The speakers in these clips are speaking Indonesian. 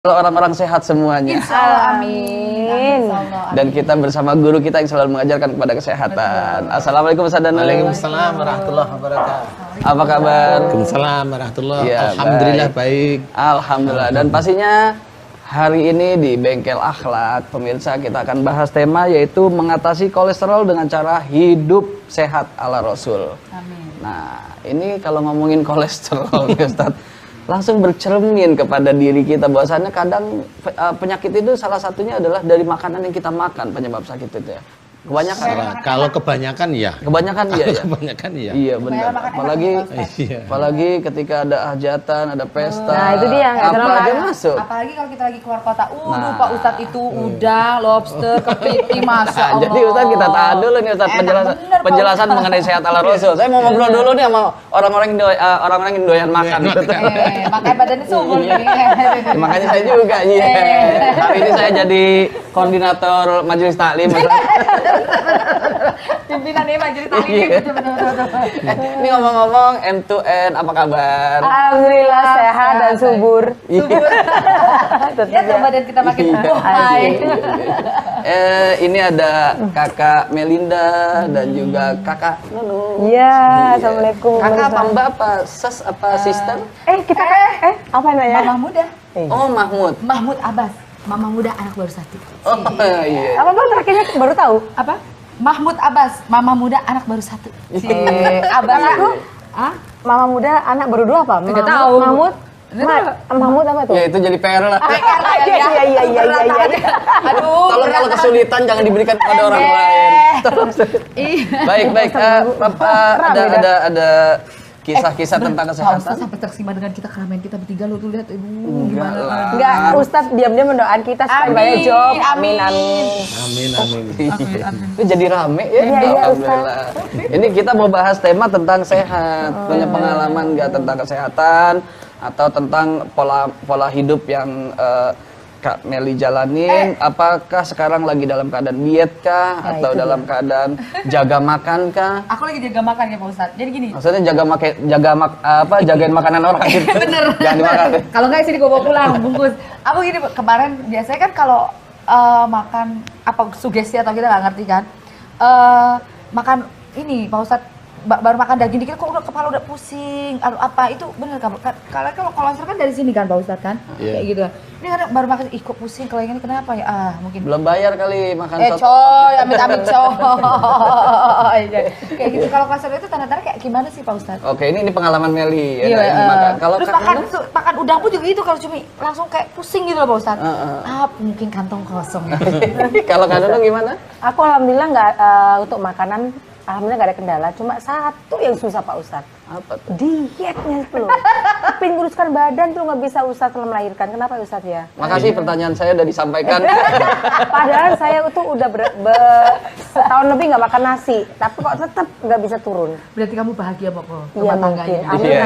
Orang-orang sehat semuanya. Insyaallah, amin. Dan kita bersama guru kita yang selalu mengajarkan kepada kesehatan. Betul. Assalamualaikum Ustaz Danu. Waalaikumsalam warahmatullahi wabarakatuh. Apa kabar? Waalaikumsalam warahmatullahi wabarakatuh. Ya, alhamdulillah baik. Alhamdulillah. Dan pastinya hari ini di Bengkel Akhlak, pemirsa, kita akan bahas tema yaitu mengatasi kolesterol dengan cara hidup sehat ala Rasul. Amin. Nah, ini kalau ngomongin kolesterol nih Ustaz, langsung bercermin kepada diri kita bahwasannya kadang penyakit itu salah satunya adalah dari makanan yang kita makan penyebab sakit itu ya. Kebanyakan. Kalau kebanyakan ya. Kebanyakan iya ya. Kebanyakan ya. Iya benar. Apalagi ketika ada hajatan, ada pesta. Nah, itu dia apa aja masuk. Apalagi kalau kita lagi keluar kota. Pak Ustadz itu udang, lobster, kepiting, masya Allah. Jadi Ustadz kita tahan dulu nih Ustadz penjelasan mengenai sehat ala Rasul. Saya mau ngobrol dulu nih sama orang-orang yang doyan makan. Makanya badannya subur nih. Makanya saya juga. Hari ini saya jadi koordinator majelis taklim. Pimpinannya majelis taklim. Ini ngomong-ngomong M2N, apa kabar? Alhamdulillah sehat dan subur. Ya badan kita makin baik. Ini ada Kakak Melinda dan juga Kakak Nunu. Iya, assalamualaikum. Kakak apa Mbak apa ses apa sister? Kita apa namanya? Mama muda. Oh Mahmud. Mahmud Abbas. Mama muda anak baru satu. Oh iya. Apa bang terakhirnya baru tahu? Apa? Mahmud Abbas, mama muda anak baru satu. Abbas aku? Mama muda anak baru dua apa? Nggak tahu. Mahmud apa tuh? Ya itu jadi PR lah. Iya. Aduh. Tolong kalau kesulitan jangan diberikan kepada orang lain. Baik. Ada kisah-kisah tentang kesehatan. Ustaz sampai tersima dengan kita keramaian kita bertiga lo tuh lihat gimana. Enggak, Ustaz diam-diam mendoakan kita supaya banyak job. Amin. Itu jadi rame ya. Alhamdulillah. Ini kita mau bahas tema tentang sehat. Punya pengalaman nggak tentang kesehatan atau tentang pola hidup yang Kak Meli jalanin? Apakah sekarang lagi dalam keadaan diet kah atau dalam keadaan jaga makan kah? Aku lagi jaga makan ya Pak Ustadz. Jadi gini. Maksudnya jagain makanan orang gitu. Bener. Jangan dimakan. Kalau nggak sini gue bawa pulang bungkus. Aku gini kemarin biasanya kan kalau makan apa sugesti atau kita nggak ngerti kan. Makan ini Pak Ustadz baru makan daging dikit kok kepala udah pusing atau apa itu bener kan? Kalau kolesterol kan dari sini kan Pak Ustadz kan kayak gitu kan. Ini kadang baru makan kok pusing kalau yang ini kenapa ya mungkin belum bayar kali makan coy amit coy kayak gitu. Kalau kolesterol itu tanda-tanda kayak gimana sih Pak Ustadz? Oke, ini pengalaman Meli ya. Kalau terus makan udang pun juga gitu kalau cumi langsung kayak pusing gitu loh Pak Ustadz. Mungkin kantong kosong. Kalau Kak gimana? Aku alhamdulillah nggak untuk makanan. Alhamdulillah nggak ada kendala, cuma satu yang susah Pak Ustadz. Apa tuh? Dietnya tuh. Tapi nguruskan badan tuh nggak bisa Ustadz setelah melahirkan. Kenapa ya Ustadz ya? Makasih pertanyaan saya udah disampaikan. Padahal saya tuh udah setahun lebih nggak makan nasi, tapi kok tetap nggak bisa turun. Berarti kamu bahagia Pak? Iya mungkin. Amin.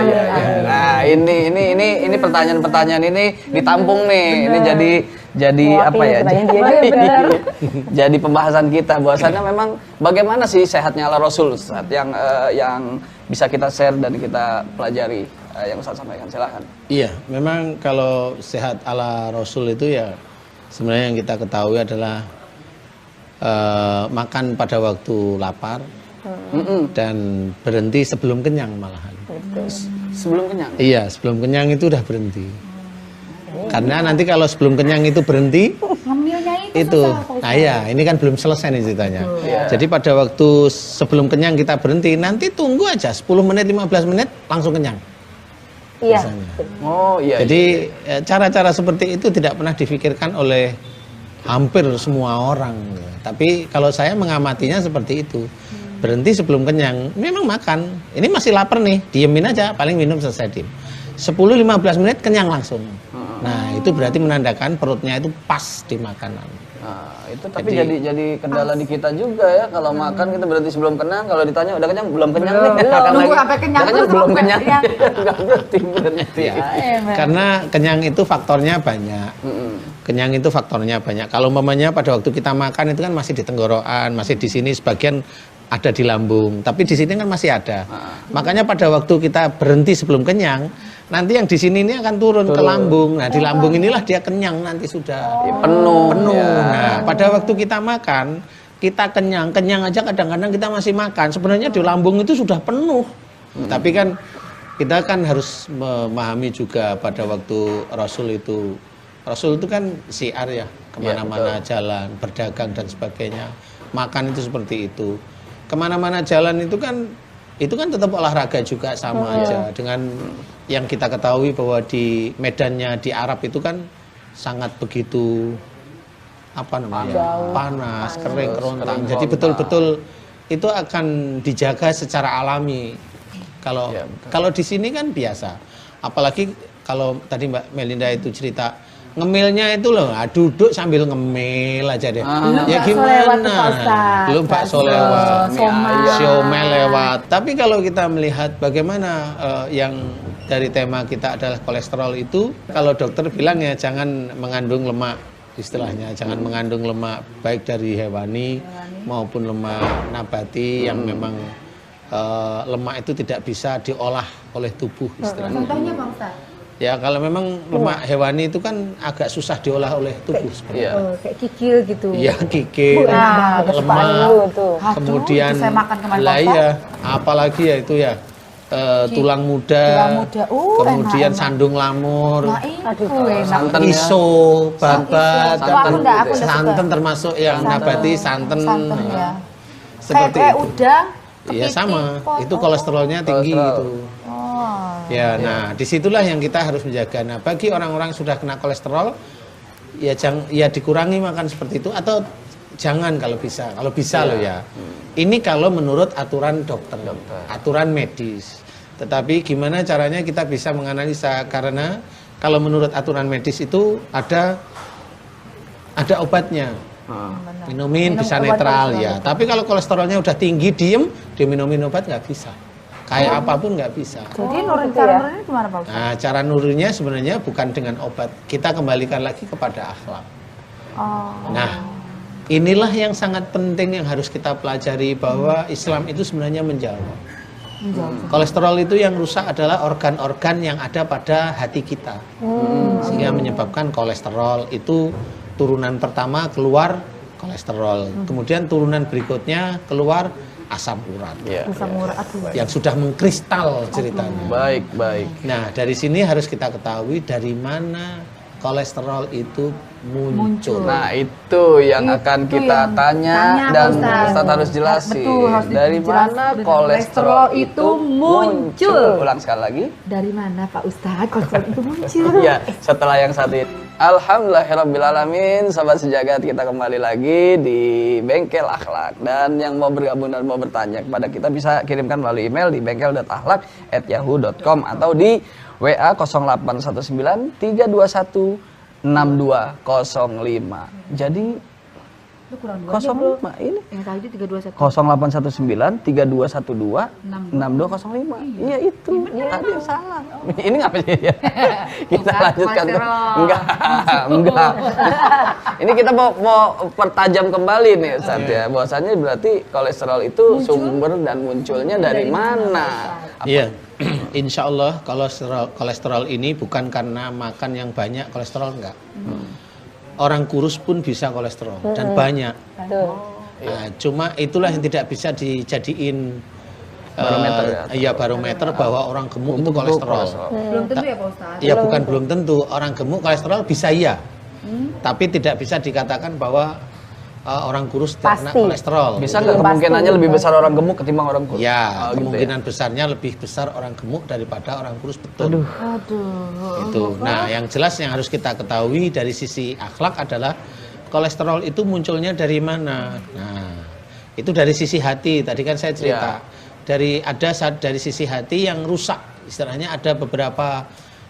Nah ini pertanyaan ini ditampung nih. Ini jadi apa ya? Jadi pembahasan kita bahwasannya memang bagaimana sih sehatnya ala Rasul saat yang bisa kita share dan kita pelajari yang Ustaz sampaikan, silahkan. Iya, memang kalau sehat ala Rasul itu ya sebenarnya yang kita ketahui adalah makan pada waktu lapar dan berhenti sebelum kenyang malahan. Sebelum kenyang? Iya, sebelum kenyang itu udah berhenti. Karena nanti kalau sebelum kenyang itu berhenti, ngemilnya itu nah ya ini kan belum selesai nih ceritanya. Jadi pada waktu sebelum kenyang kita berhenti, nanti tunggu aja 10 menit 15 menit langsung kenyang. Iya. Oh iya. Jadi cara-cara seperti itu tidak pernah difikirkan oleh hampir semua orang. Tapi kalau saya mengamatinya seperti itu. Berhenti sebelum kenyang, memang makan. Ini masih lapar nih, diemin aja, paling minum selesai diem. 10-15 menit kenyang langsung. Nah, itu berarti menandakan perutnya itu pas di makanan. Nah, itu tapi jadi kendala di kita juga ya. Kalau makan kita berhenti sebelum kenyang, kalau ditanya udah kenyang belum kenyang nih. Nunggu sampai kenyang terus belum kenyang. Enggak berhenti. Karena kenyang itu faktornya banyak. Kenyang itu faktornya banyak. Kalau umpamanya pada waktu kita makan itu kan masih di tenggorokan, masih di sini sebagian ada di lambung, tapi di sini kan masih ada. Makanya pada waktu kita berhenti sebelum kenyang, nanti yang di sini ini akan turun ke lambung. Nah, di lambung inilah dia kenyang nanti sudah Penuh. penuh. Ya. Nah, pada waktu kita makan, kita kenyang aja kadang-kadang kita masih makan. Sebenarnya di lambung itu sudah penuh. Tapi kan kita kan harus memahami juga pada waktu Rasul itu kan syiar ya, kemana-mana jalan, berdagang dan sebagainya. Makan itu seperti itu. Kemana-mana jalan itu kan tetap olahraga juga sama aja dengan yang kita ketahui bahwa di medannya di Arab itu kan sangat begitu panas, kering, kerontang. Jadi betul-betul itu akan dijaga secara alami. Kalau di sini kan biasa. Apalagi kalau tadi Mbak Melinda itu cerita ngemilnya itu loh, duduk sambil ngemil aja deh. Ya gimana? Belum bakso lewat, siomay lewat. Tapi kalau kita melihat bagaimana yang dari tema kita adalah kolesterol itu, kalau dokter bilang ya jangan mengandung lemak, istilahnya jangan mengandung lemak baik dari hewani maupun lemak nabati yang memang lemak itu tidak bisa diolah oleh tubuh istilahnya. Contohnya Pak Ustaz? Ya kalau memang lemak hewani itu kan agak susah diolah oleh tubuh sebenarnya. Kayak kikil gitu. Iya kikil, lemak, kemudian saya makan kemarin lah iya, apalagi ya itu ya tulang muda, kemudian sandung lamur, Santan iso, babat, aku santan termasuk yang nabati santan, ya. seperti kayak itu. udang, Iya sama, itu kolesterolnya tinggi itu. Ya, nah disitulah yang kita harus menjaga. Nah, bagi orang-orang sudah kena kolesterol, ya dikurangi makan seperti itu atau jangan kalau bisa loh ya. Ini kalau menurut aturan dokter, aturan medis. Tetapi gimana caranya kita bisa menganalisa, karena kalau menurut aturan medis itu ada obatnya. Minumin bisa netral ya. Tapi kalau kolesterolnya udah tinggi, diem, diminumin obat nggak bisa. Kayak apapun nggak bisa. Jadi cara nurunnya gimana Pak Ustaz? Nah, cara nurunnya sebenarnya bukan dengan obat. Kita kembalikan lagi kepada akhlak. Nah, inilah yang sangat penting yang harus kita pelajari, bahwa Islam itu sebenarnya menjawab. Kolesterol itu yang rusak adalah organ-organ yang ada pada hati kita. Sehingga menyebabkan kolesterol itu turunan pertama keluar kolesterol. Kemudian turunan berikutnya keluar asam urat. Yang sudah mengkristal ceritanya. Baik. Nah, dari sini harus kita ketahui dari mana kolesterol itu muncul. Nah, itu yang akan kita tanya dan Ustadz harus jelasin. Betul, harus dari mana kolesterol itu muncul? Ulang sekali lagi. Dari mana Pak Ustadz kolesterol itu muncul? Ya, setelah yang satu itu. Alhamdulillahirrabbilalamin, sahabat sejagat, kita kembali lagi di Bengkel Akhlak. Dan yang mau bergabung dan mau bertanya kepada kita bisa kirimkan melalui email di bengkel.akhlak@yahoo.com atau di WA 0819 321 6205. Jadi Itu kurang 05 ini yang tadi 321 0819 3212 6205. Iya itu. Tadi salah. Ini ngapain ya? Kita lanjutkan. Enggak. Ini kita mau pertajam kembali nih Ustaz ya. Bahwasanya berarti kolesterol itu sumber dan munculnya dari mana? Iya. Insya Allah kolesterol ini bukan karena makan yang banyak kolesterol, enggak. Orang kurus pun bisa kolesterol dan banyak. Nah, cuma itulah yang tidak bisa dijadiin barometer bahwa orang gemuk itu kolesterol. belum tentu ya Pak Ustadz? Ya bukan belum tentu, orang gemuk kolesterol bisa iya. Tapi tidak bisa dikatakan bahwa orang kurus terkena kolesterol. Bisa nggak kemungkinannya lebih besar orang gemuk ketimbang orang kurus? Ya, kemungkinan besarnya lebih besar orang gemuk daripada orang kurus, betul. Itu. Nah, yang jelas yang harus kita ketahui dari sisi akhlak adalah kolesterol itu munculnya dari mana? Nah, itu dari sisi hati. Tadi kan saya cerita. Dari sisi hati yang rusak. Istilahnya ada beberapa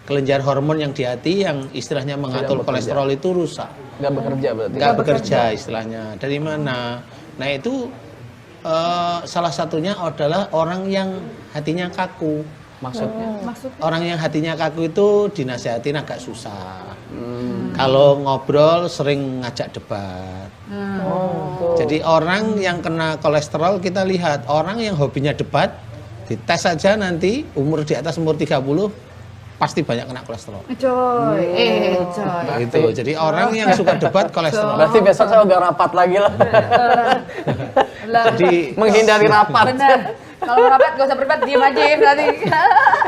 kelenjar hormon yang di hati yang istilahnya mengatur kolesterol itu rusak. Nggak bekerja berarti? Nggak bekerja istilahnya. Dari mana? Nah itu salah satunya adalah orang yang hatinya kaku. Maksudnya? Orang yang hatinya kaku itu dinasihatin agak susah. Kalau ngobrol sering ngajak debat. Jadi orang yang kena kolesterol kita lihat, orang yang hobinya debat, dites saja nanti umur di atas umur 30 pasti banyak kena kolesterol. Coy, coy. Gitu. Jadi orang yang suka debat kolesterol. Berarti besok saya agak rapat lagi lah. Jadi Menghindari rapat. Bener. Kalau rapat gak usah berdebat, diem aja ya berarti.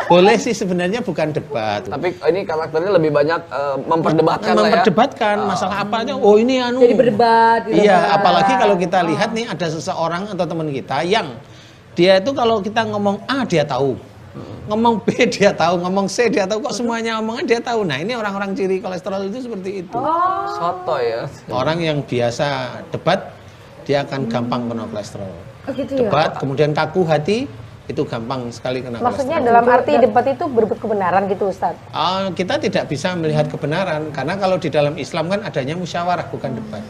boleh sih sebenarnya bukan debat. Tapi ini karakternya lebih banyak memperdebatkan lah ya. Memperdebatkan masalah apa aja. Oh ini anu. Jadi berdebat. gitu. Iya, apalagi kalau kita lihat nih ada seseorang atau teman kita yang dia itu kalau kita ngomong A dia tahu. Ngomong B dia tahu, ngomong C dia tahu, kok semuanya omongan dia tahu. Nah, ini orang-orang ciri kolesterol itu seperti itu. Soto ya. Orang yang biasa debat dia akan gampang kena kolesterol. Oh, gitu ya? Debat kemudian kaku hati itu gampang sekali kena Maksudnya kolesterol. dalam arti debat itu berebut kebenaran gitu Ustaz? Kita tidak bisa melihat kebenaran karena kalau di dalam Islam kan adanya musyawarah bukan debat.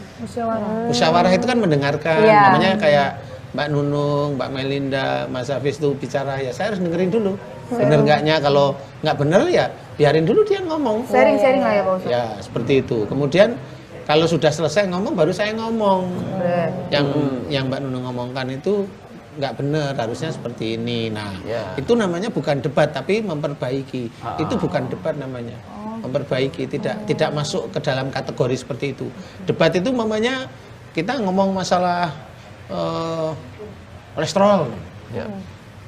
Musyawarah itu kan mendengarkan, Iya. namanya kayak Mbak Nunung, Mbak Melinda, Mas Hafiz itu bicara ya saya harus dengerin dulu. Bener nggaknya, kalau nggak bener ya biarin dulu dia ngomong. Sharing-sharing lah ya Pak Ustadz. Ya seperti itu. Kemudian kalau sudah selesai ngomong baru saya ngomong. Yang Mbak Nunung ngomongkan itu nggak benar, harusnya seperti ini. Nah, Ya. itu namanya bukan debat tapi memperbaiki. Itu bukan debat namanya. Memperbaiki, tidak masuk ke dalam kategori seperti itu. Debat itu namanya kita ngomong masalah kolesterol. Ya.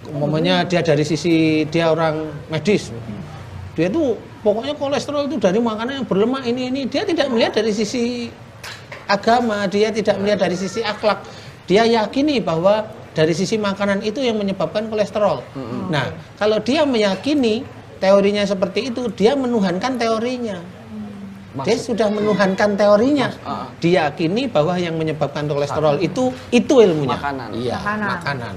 Umpamanya dia dari sisi dia orang medis. Dia tuh pokoknya kolesterol itu dari makanan yang berlemak ini. Dia tidak melihat dari sisi agama, dia tidak melihat dari sisi akhlak. Dia yakini bahwa dari sisi makanan itu yang menyebabkan kolesterol. Nah, kalau dia meyakini teorinya seperti itu, dia menuhankan teorinya. Dia sudah menuhankan teorinya. Diyakini bahwa yang menyebabkan kolesterol itu ilmunya. Makanan. Iya, makanan.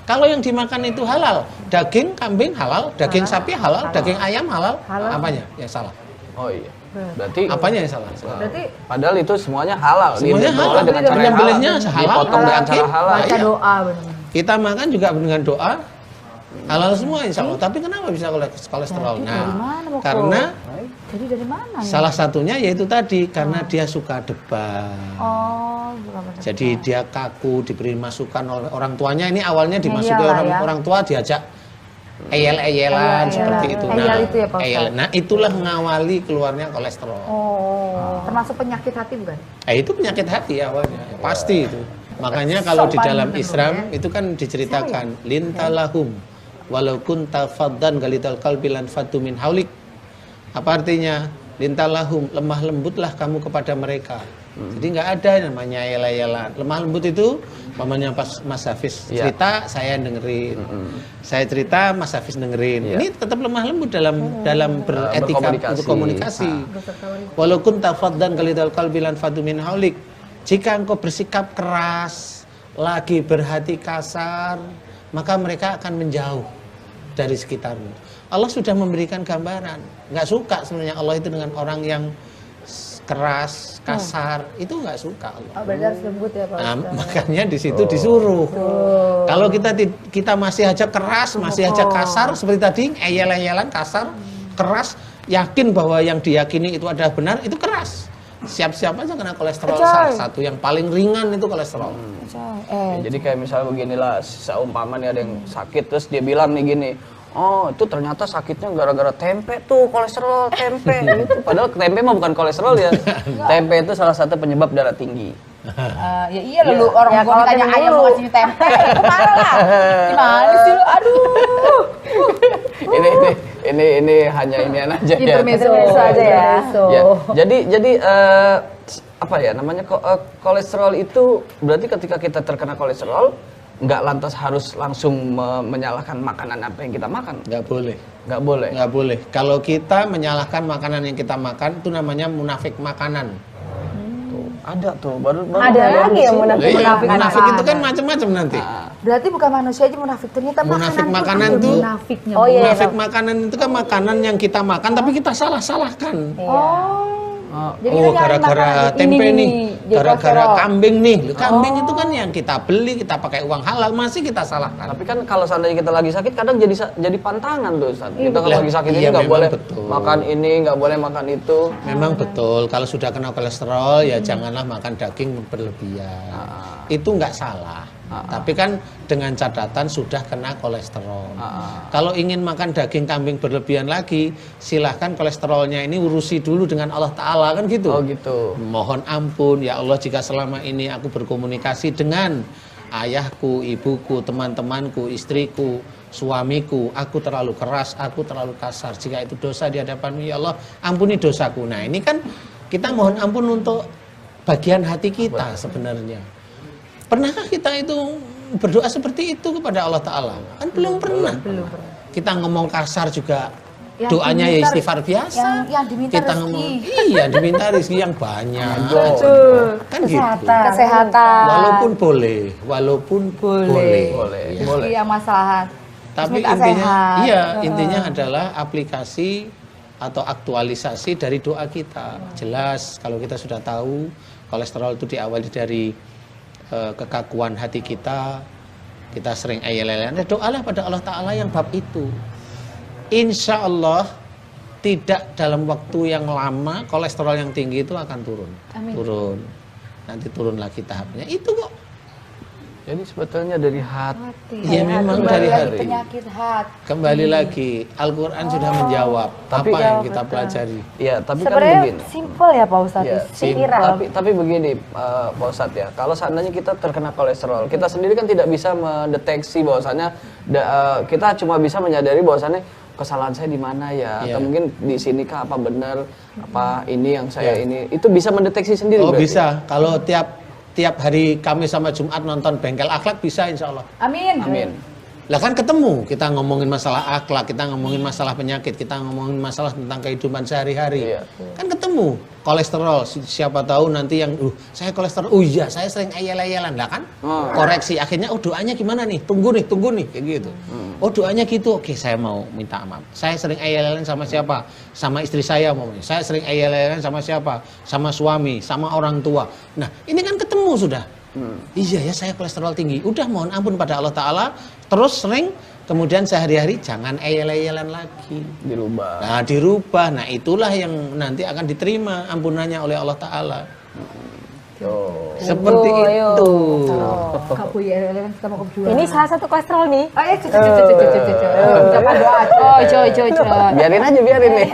Kalau yang dimakan itu halal, daging kambing halal, daging sapi halal, daging ayam halal, apanya yang salah? Oh iya. Berarti Apanya yang salah? Berarti padahal itu semuanya halal. Semuanya Diolah halal. dengan cara yang Penyembelihnya halal. halal, Dipotong dengan daging, cara halal. baca Iya. doa benar. Kita makan juga dengan doa halal semua insya Allah. Tapi kenapa bisa kolesterol? Dari mana, Moko? Karena Jadi dari mana nih? salah satunya yaitu tadi karena dia suka debat. Oh, bukan benar. Jadi dia kaku, diberi masukan oleh orang tuanya. Ini awalnya dimasuki Iyalah, ya. orang tua, diajak eyel-eyelan seperti itu. Eyel itu ya, Pak Ustadz? Nah, itulah mengawali keluarnya kolesterol. Oh, termasuk penyakit hati bukan? Itu penyakit hati awalnya, pasti itu. Makanya kalau di Sopan dalam bener Islam ya. itu kan diceritakan lintalahum walau kunta faddan galidal qalbi lan faddu min haulik. Apa artinya? Lintalahum, lemah lembutlah kamu kepada mereka. Jadi nggak ada namanya yela-yelan. Lemah lembut itu mamanya pas Mas Hafiz cerita saya dengerin. Saya cerita Mas Hafiz dengerin. Ini tetap lemah lembut dalam beretika berkomunikasi. Walaupun tafaddan kalidal qalbi lan fadu min haulik. Jika engkau bersikap keras, lagi berhati kasar, maka mereka akan menjauh dari sekitarmu. Allah sudah memberikan gambaran. Nggak suka sebenarnya Allah itu dengan orang yang keras, kasar, itu nggak suka Allah. Oh, berarti harus lembut ya Pak Nah, Ustadz. makanya di situ disuruh. Kalau kita masih aja keras, masih aja kasar seperti tadi, eyel-eyelan kasar, keras, yakin bahwa yang diyakini itu adalah benar, itu keras. Siap-siap aja kena kolesterol. Salah satu yang paling ringan itu kolesterol. Ya, jadi kayak misalnya beginilah, seumpama nih ada yang sakit terus dia bilang nih gini, oh itu ternyata sakitnya gara-gara tempe tuh, kolesterol tempe gitu. Padahal tempe mah bukan kolesterol ya. Tempe itu salah satu penyebab darah tinggi. Ya iya lu orang Ya, gua kalau ditanya tempe ayam dulu. mau ngasih tempe, itu marah lah. Gimana sih lu? Aduh. Ini hanya inian aja ya. Intermezzo aja ya. Ya, jadi apa ya namanya kolesterol itu berarti ketika kita terkena kolesterol nggak lantas harus langsung menyalahkan makanan apa yang kita makan. Nggak boleh. Nggak boleh. Nggak boleh. Kalau kita menyalahkan makanan yang kita makan, itu namanya munafik makanan. Ada tuh baru Ada lagi yang Iya, munafik. munafik itu kan macam-macam nanti. Berarti bukan manusia aja munafik, ternyata Munafik makanan makanan ada tuh- munafiknya. Oh iya. Munafik makanan itu kan makanan yang kita makan tapi kita salah-salahkan. Oh. Jadi Oh, kita nyari gara-gara makanan tempe ini nih, jadi gara-gara kolesterol. kambing nih. Loh, kambing itu kan yang kita beli, kita pakai uang halal, masih kita salahkan. Tapi kan kalau seandainya kita lagi sakit kadang jadi pantangan tuh Ustaz. Kita kalau Lah, lagi sakit ini iya, nggak memang boleh betul. makan ini, nggak boleh makan itu. Memang betul, kalau sudah kena kolesterol ya janganlah makan daging berlebihan. Itu nggak salah. Tapi kan dengan catatan sudah kena kolesterol. Kalau ingin makan daging kambing berlebihan lagi, silahkan kolesterolnya ini urusi dulu dengan Allah Ta'ala, kan gitu. Oh gitu. Mohon ampun ya Allah jika selama ini aku berkomunikasi dengan ayahku, ibuku, teman-temanku, istriku, suamiku, aku terlalu keras, aku terlalu kasar. Jika itu dosa di hadapan-Mu ya Allah, ampuni dosaku. Nah, ini kan kita mohon ampun untuk bagian hati kita sebenarnya. Pernahkah kita itu berdoa seperti itu kepada Allah Ta'ala? Kan belum pernah. Kita ngomong kasar juga Yang doanya ya diminta- istighfar biasa. yang diminta kita rezeki. ngomong, iya diminta rezeki yang banyak. Kan gitu. Kesehatan. Walaupun boleh. Boleh. Iya masalah. Tapi minta intinya, sehat. iya intinya adalah aplikasi atau aktualisasi dari doa kita. Jelas kalau kita sudah tahu kolesterol itu diawali dari kekakuan hati kita sering ayel-ayelan. Doalah pada Allah Ta'ala yang bab itu. Insya Allah tidak dalam waktu yang lama kolesterol yang tinggi itu akan turun. Amin. Turun. Nanti turun lagi tahapnya. Itu kok. Jadi sebetulnya dari hati. Iya memang Kembali dari lagi hati. penyakit hati. Kembali lagi, Al-Quran sudah menjawab Tapi apa kan- yang kita pelajari. Iya, tapi kan Sebenarnya begini. simple ya Pak Ustadz. Ya, Pikiran. tapi begini Pak Ustadz ya, kalau seandainya kita terkena kolesterol, kita sendiri kan tidak bisa mendeteksi bahwasannya kita cuma bisa menyadari bahwasannya kesalahan saya di mana ya, Iya. atau mungkin di sini kah apa benar, apa ini yang saya ini, itu bisa mendeteksi sendiri. Oh berarti? bisa, kalau tiap hari Kamis sama Jumat nonton Bengkel Akhlak bisa insya Allah. Amin. Amin. Lah kan ketemu, kita ngomongin masalah akhlak, kita ngomongin masalah penyakit, kita ngomongin masalah tentang kehidupan sehari-hari. Iya. Kan ketemu, kolesterol, siapa tahu nanti yang, saya kolesterol, oh iya saya sering ayel-ayelan, lah kan? Koreksi, akhirnya, oh doanya gimana nih? Tunggu nih, kayak gitu. Oh doanya gitu, oke saya mau minta maaf. Saya sering ayel-ayelan sama siapa? Sama istri saya ngomongnya. Saya sering ayel-ayelan sama siapa? Sama suami, sama orang tua. Nah ini kan ketemu sudah. Iya ya saya kolesterol tinggi. Udah mohon ampun pada Allah Ta'ala. Terus sering kemudian sehari-hari jangan ayel-ayelan lagi. Dirubah. Nah dirubah. Nah itulah yang nanti akan diterima ampunannya oleh Allah Ta'ala. Oh. Seperti ayo. itu. Kamu ya, kita mau kejualan. Ini salah satu kolesterol nih. Ayo, ucapan doa, coy. Biarin aja nih.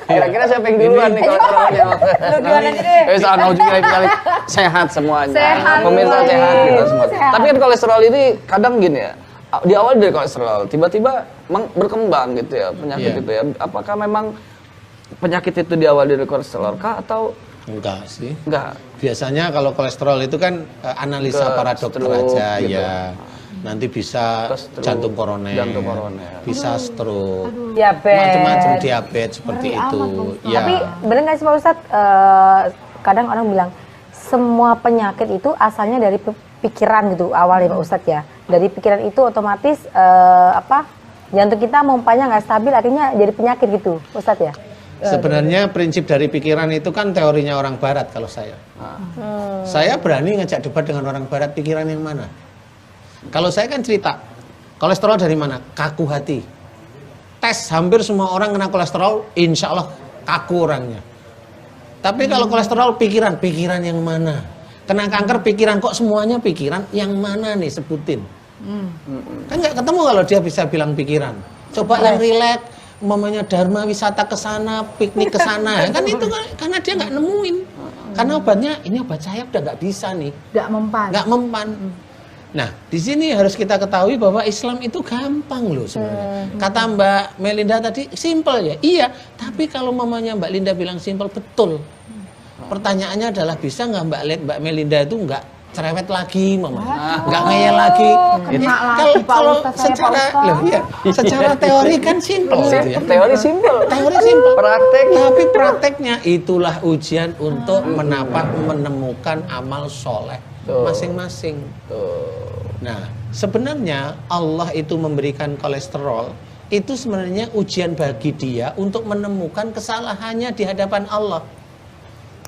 Kira-kira siapa yang duluan nih kolesterolnya? Lu duluan aja deh. Soal juga kali sehat semuanya. Sehat Pemirsa semuanya. sehat kita semua. Sehat. Tapi kan kolesterol ini kadang gini ya. Di awal dari kolesterol, tiba-tiba berkembang gitu ya penyakit Iya. itu ya. Apakah memang penyakit itu di awal dari kolesterol kah atau Enggak sih. enggak? Biasanya kalau kolesterol itu kan analisa Ke para dokter stroke aja gitu. ya. Nanti bisa Ke stroke, jantung koroner, bisa stroke, Diabetes. macam-macam diabetes seperti itu. Ya. Tapi bener nggak sih Pak Ustadz? Kadang orang bilang semua penyakit itu asalnya dari pikiran gitu awalnya Pak Ustadz ya. Dari pikiran itu otomatis jantung kita pompanya nggak stabil, akhirnya jadi penyakit gitu Ustadz ya. Sebenarnya prinsip dari pikiran itu kan teorinya orang Barat kalau saya. Saya berani ngajak debat dengan orang Barat, pikiran yang mana? Kalau saya kan cerita, kolesterol dari mana? Kaku hati. Tes hampir semua orang kena kolesterol, insya Allah kaku orangnya. Tapi kalau kolesterol pikiran yang mana? Kena kanker pikiran, kok semuanya pikiran? Yang mana nih sebutin? Kan nggak ketemu kalau dia bisa bilang pikiran. Coba yang rileks. Umpamanya dharma wisata ke sana, piknik ke sana, kan itu kan karena dia nggak nemuin. Karena obatnya ini obat saya udah nggak bisa nih, Gak mempan. nggak mempan. Nah, di sini harus kita ketahui bahwa Islam itu gampang loh sebenarnya. Kata Mbak Melinda tadi simple ya, iya. Tapi kalau mamanya Mbak Linda bilang simple, betul. Pertanyaannya adalah bisa nggak Mbak Melinda itu nggak cerewet lagi, mamanya, nggak ngeyel lagi. Kena lagi, Kalau Pak Ustadz, saya, secara, Pak Ustadz. loh, iya, secara teori kan simple, gitu ya. Teori simpel. Teori simpel. Praktek. Tapi prakteknya itulah ujian untuk menemukan amal soleh masing-masing. Nah, sebenarnya Allah itu memberikan kolesterol itu sebenarnya ujian bagi dia untuk menemukan kesalahannya di hadapan Allah.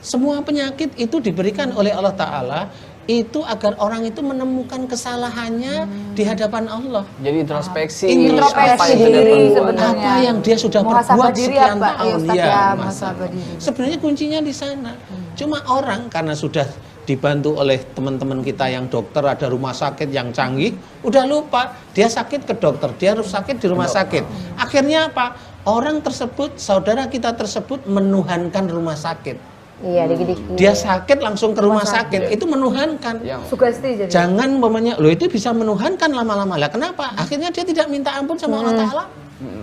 Semua penyakit itu diberikan oleh Allah Ta'ala itu agar orang itu menemukan kesalahannya di hadapan Allah. Jadi introspeksi, Introspeksi apa yang diri sudah perbuat. sebenarnya. Apa yang dia sudah Muhasabah berbuat diri sekian apa? tahun. Ustaz, Ya, ya, Mas. muhasabah diri. Sebenarnya kuncinya di sana. Cuma orang karena sudah dibantu oleh teman-teman kita yang dokter, ada rumah sakit yang canggih, udah lupa dia sakit ke dokter, dia harus sakit di rumah sakit. Akhirnya apa? Orang tersebut, saudara kita tersebut menuhankan rumah sakit. Iya, dikit-dikit. Dia sakit langsung ke rumah sakit, itu menuhankan. Yang Sugesti jadi. Jangan umpamanya, lo itu bisa menuhankan lama-lama. Lah kenapa? Akhirnya dia tidak minta ampun sama Allah Ta'ala.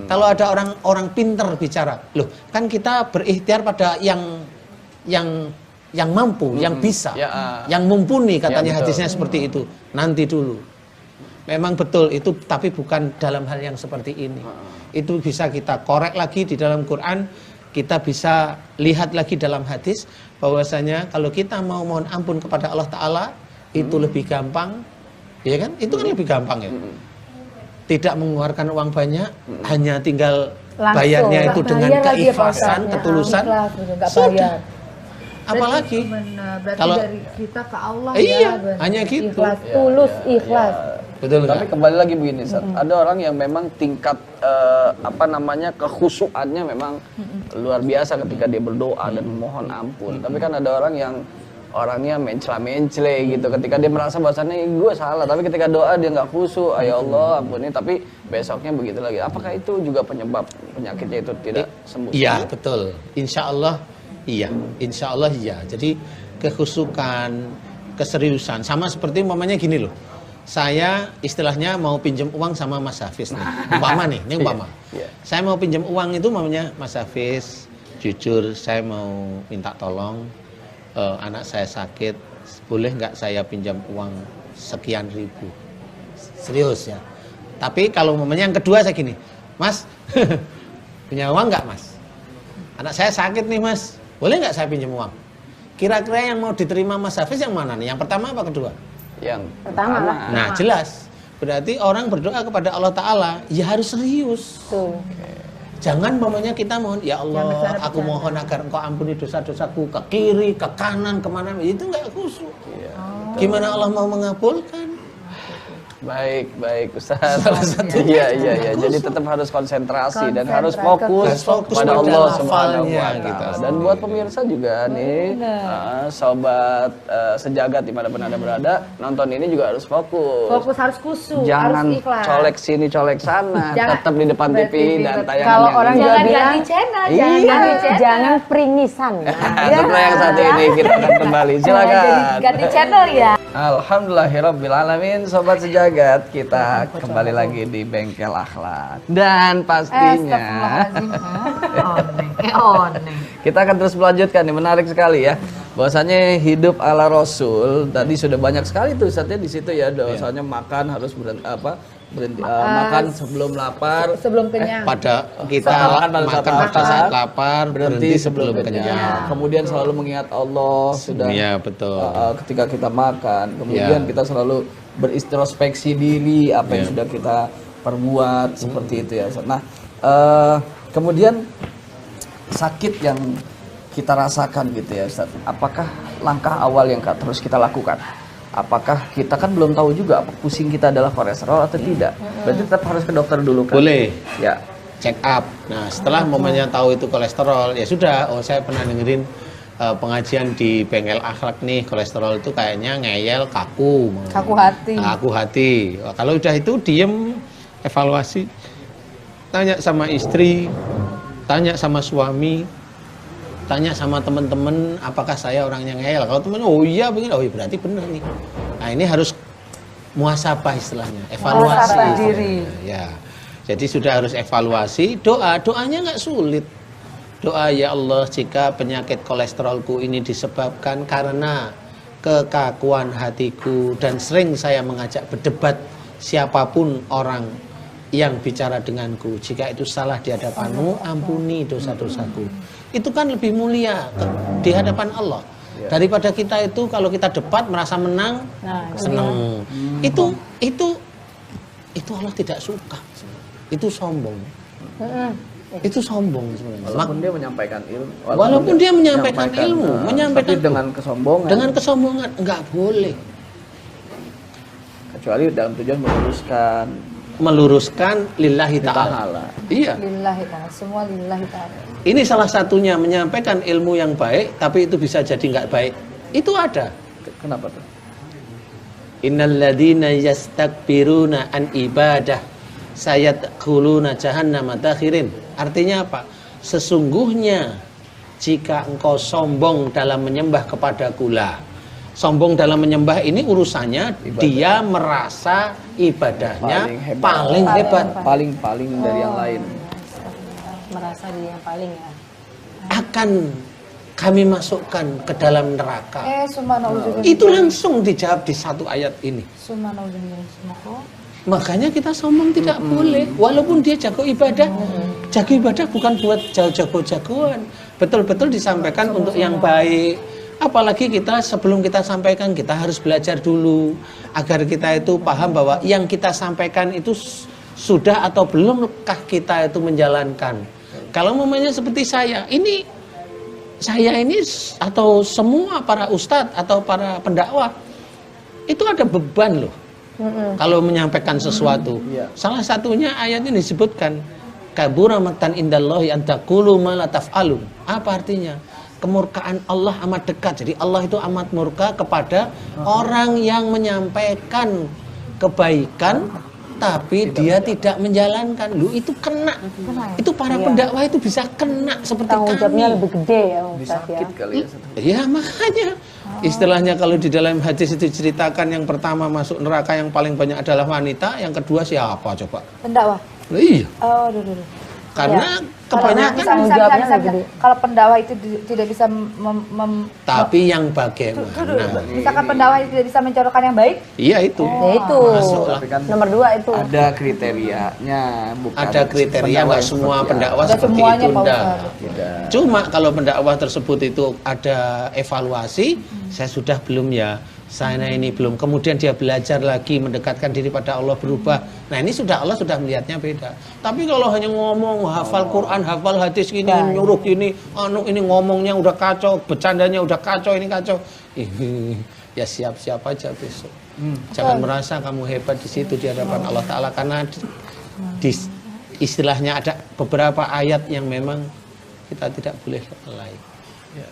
Kalau ada orang pinter bicara, loh kan kita berikhtiar pada yang mampu, yang bisa, yang mumpuni, katanya betul. hadisnya seperti itu. Nanti dulu. Memang betul itu, tapi bukan dalam hal yang seperti ini. Itu bisa kita korek lagi di dalam Quran. Kita bisa lihat lagi dalam hadis bahwasanya kalau kita mau mohon ampun kepada Allah Ta'ala itu lebih gampang, ya kan? Itu kan lebih gampang ya. Tidak mengeluarkan uang banyak, hanya tinggal Langsung. bayarnya itu Nggak dengan bayar lagi ya, Pak keikhlasan, Ustaz. ketulusan. Ikhlas, nggak Sudah. bayar. Apalagi Berarti kalau- dari kita ke Allah Iya, ya. berarti. hanya gitu. Ikhlas, tulus, ikhlas. betul Tapi nggak? kembali lagi begini, Sat. Ada orang yang memang tingkat kekhusyuannya memang luar biasa ketika dia berdoa dan memohon ampun. Tapi kan ada orang yang orangnya mencela-mencele gitu. Ketika dia merasa bahwasannya gue salah, tapi ketika doa dia nggak khusyuk, ya Allah ampuni. Tapi besoknya begitu lagi. Apakah itu juga penyebab penyakitnya itu tidak sembuh? Iya, betul. Insya Allah iya. Insya Allah iya. Jadi kekhusukan, keseriusan. Sama seperti umpamanya gini loh. Saya istilahnya mau pinjam uang sama Mas Hafiz nih. Umpama nih, ini umpama. Iya. Saya mau pinjam uang itu umpamanya Mas Hafiz, jujur saya mau minta tolong, anak saya sakit, boleh nggak saya pinjam uang sekian ribu? Serius ya. Tapi kalau umpamanya yang kedua saya gini, Mas, punya uang nggak Mas? Anak saya sakit nih Mas, boleh nggak saya pinjam uang? Kira-kira yang mau diterima Mas Hafiz yang mana nih? Yang pertama apa kedua? Yang Pertama lah. Nah jelas, berarti orang berdoa kepada Allah Ta'ala, ya harus serius. Tuh. Jangan umpamanya kita mohon, ya Allah, bercanda-bercanda. aku mohon agar engkau ampuni dosa-dosaku ke kiri, ke kanan, kemana, itu nggak khusyuk. Gimana Allah mau mengabulkan? Baik Ustaz. Iya. Jadi tetap harus konsentrasi dan harus Harus fokus fokus pada pada Allah Subhanahu lafalnya wa gitu. Ta'ala. Dan buat pemirsa juga nih, sobat sejagat dimanapun Anda berada, nonton ini juga harus fokus. Fokus harus khusyuk, Jangan harus ikhlas. colek sini, colek sana, Jangan- tetap di depan TV dan tayangan Kalau yang orang ini. juga Jangan bilang, ganti channel, Iya. jangan ganti channel. jangan peringisan. Setelah yang satu ini kita akan kembali. Jadi Silakan. ganti channel ya. Alhamdulillahirrabbilalamin, sobat sejagat, kita kembali lagi di Bengkel Akhlak. Dan pastinya Oneng. kita akan terus melanjutkan nih, menarik sekali ya. Bahwasanya hidup ala Rasul, tadi sudah banyak sekali tuh Ustaznya di situ ya, dosanya makan harus berhenti makan sebelum lapar, Sebelum kenyang. Pada kita makan pada saat makan pada lapar, saat lapar, berhenti sebelum kenyang. Kemudian selalu mengingat Allah sudah Iya betul. ketika kita makan, kemudian kita selalu berintrospeksi diri apa yang sudah kita perbuat seperti itu ya. Nah, kemudian sakit yang kita rasakan gitu ya Ustaz. Apakah langkah awal yang terus kita lakukan? Apakah kita kan belum tahu juga apa pusing kita adalah kolesterol atau tidak? Berarti tetap harus ke dokter dulu kan? Boleh. Ya. Check up. Nah, setelah momennya tahu itu kolesterol, ya sudah. Oh, saya pernah dengerin pengajian di Bengkel Akhlak nih, kolesterol itu kayaknya ngeyel, kaku. Kaku hati. Kaku hati. Oh, kalau udah itu diem, evaluasi, tanya sama istri, tanya sama suami, tanya sama teman-teman, apakah saya orangnya ngeyel? Kalau teman, oh iya begini, oh iya berarti benar nih. Nah, ini harus muhasabah istilahnya, evaluasi. Muhasabah istilahnya. diri. Ya. Jadi sudah harus evaluasi, doanya nggak sulit. Doa, ya Allah, jika penyakit kolesterolku ini disebabkan karena kekakuan hatiku dan sering saya mengajak berdebat siapapun orang yang bicara denganku, jika itu salah di hadapanmu, ampuni dosa-dosaku. Itu kan lebih mulia di hadapan Allah daripada kita itu kalau kita debat merasa menang, senang. Itu Allah tidak suka. itu sombong. Itu sombong sebenarnya. Walaupun dia menyampaikan ilmu. Walaupun dia menyampaikan ilmu, menyampaikan tapi dengan kesombongan. dengan kesombongan nggak boleh. Kecuali dalam tujuan Meluruskan lillahi ta'ala. ta'ala. Iya. Lillahi ta'ala, semua lillahi ta'ala. Ini salah satunya menyampaikan ilmu yang baik, tapi itu bisa jadi nggak baik. Itu ada. Kenapa tuh? Innal ladzina yastakbiruna an ibadah sayadkhuluna jahannama dakhirin. Artinya apa? Sesungguhnya jika engkau sombong dalam menyembah kepada gula. Sombong dalam menyembah ini urusannya dia merasa ibadahnya paling hebat. Paling dari yang lain. Merasa dia yang paling ya. Akan kami masukkan ke dalam neraka. Subhanallah. Itu langsung dijawab di satu ayat ini. Subhanallah. Makanya kita sombong tidak boleh. Walaupun dia jago ibadah. Jago ibadah bukan buat jago-jagoan. Betul-betul disampaikan untuk yang baik. Apalagi kita sebelum kita sampaikan kita harus belajar dulu. Agar kita itu paham bahwa yang kita sampaikan itu sudah atau belumkah kita itu menjalankan. Kalau momennya seperti saya ini atau semua para ustadz atau para pendakwah itu ada beban loh. Kalau menyampaikan sesuatu. Salah satunya ayat ini disebutkan kabura maqtan indallahi an taqulu ma la taf'alun. Apa artinya? Kemurkaan Allah amat dekat. Jadi Allah itu amat murka kepada orang yang menyampaikan kebaikan tapi dia tidak menjalankan. Lu itu kena. Itu para pendakwah itu bisa kena seperti Tanggung jawabnya kami. lebih gede ya Bisa Ustaz ya. sakit kali ya. Ya makanya istilahnya kalau di dalam hadis itu diceritakan yang pertama masuk neraka yang paling banyak adalah wanita, yang kedua siapa coba? Pendakwah. Lah iya, Oh, aduh. karena Bisa, kebanyakan tanggung jawabnya lebih gede. Kalau pendakwah itu tidak bisa tapi yang bagaimana? misalkan pendakwah itu tidak bisa mencontohkan yang baik, Iya itu. Ya itu. Masuklah. Tapi kan Nomor 2 itu. ada kriterianya, bukan Ada kriteria nggak semua pendakwah Nggak seperti semuanya, itu Pak ndak. Ustadz. Tidak. Cuma kalau pendakwah tersebut itu ada evaluasi, saya sudah belum ya, saya ini belum. Kemudian dia belajar lagi mendekatkan diri pada Allah, berubah. Nah ini sudah Allah sudah melihatnya beda. Tapi kalau hanya ngomong hafal Quran, hafal hadis gini, nyuruh gini, ini ngomongnya udah kacau, bercandanya udah kacau, ini kacau. Ya siap-siap aja besok. Jangan merasa kamu hebat di situ di hadapan Allah Ta'ala, karena istilahnya ada beberapa ayat yang memang kita tidak boleh lalai.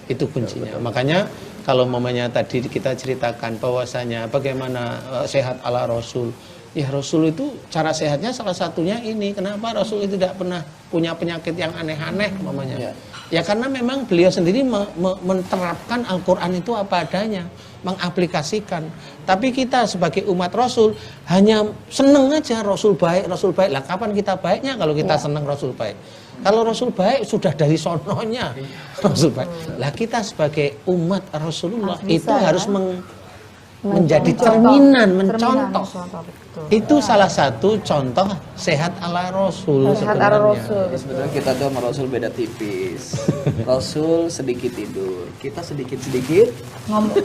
Itu kuncinya. Makanya kalau momennya tadi kita ceritakan bahwasanya bagaimana sehat ala Rasul. Ya Rasul itu cara sehatnya salah satunya ini. Kenapa Rasul itu tidak pernah punya penyakit yang aneh-aneh mamanya? Ya karena memang beliau sendiri menerapkan Al-Quran itu apa adanya, mengaplikasikan. Tapi kita sebagai umat Rasul hanya seneng aja Rasul baik, Rasul baik. Lah kapan kita baiknya kalau kita seneng Rasul baik? Kalau Rasul baik sudah dari sononya Rasul baik. Lah kita sebagai umat Rasulullah itu harus menjadi cerminan, mencontoh. Itu salah satu contoh sehat ala Rasul sebenarnya. Sebenarnya kita tuh sama Rasul beda tipis. Rasul sedikit tidur, kita sedikit-sedikit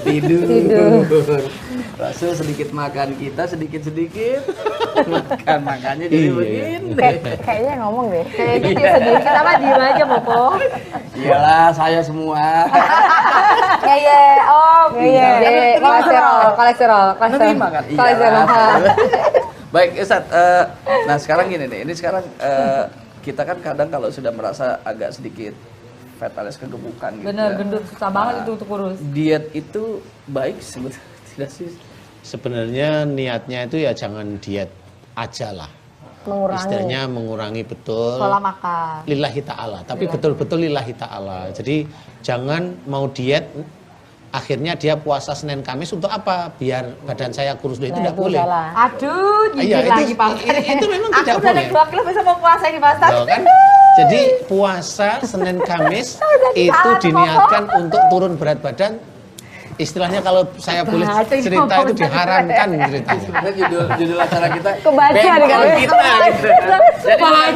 tidur. Rasul sedikit makan, kita sedikit-sedikit makan. Makanya jadi begini. Kayaknya ngomong deh. Kayaknya dia sendiri kenapa diem aja Bopo? Iyalah, saya semua. Kolesterol. Nerima kan? Kolesterol. Baik, Ustaz. Nah sekarang gini nih, ini sekarang kita kan kadang kalau sudah merasa agak sedikit fatalis kegemukan gitu. bener ya. gendut susah banget itu untuk kurus. Diet itu baik sebetulnya tidak sih? Sebenarnya niatnya itu ya jangan diet aja lah. Mengurangi. Istilahnya mengurangi betul. Pola makan. Lillahi ta'ala. Tapi betul-betul lillahi ta'ala. Jadi jangan mau diet, akhirnya dia puasa Senin Kamis untuk apa? Biar badan saya kurus. Itu tidak boleh. Salah. Aduh, Iya, nyicil lagi Pak. itu memang tidak Aku udah boleh. naik 2 kilo bisa mau puasa ini Pak Ustaz. Loh, kan? Jadi puasa Senin Kamis itu diniatkan untuk turun berat badan. Istilahnya kalau saya boleh cerita itu diharamkan ceritanya. Sebenarnya judul acara kita Kebaca nih, bengkel kan? kita gitu. Jadi bukan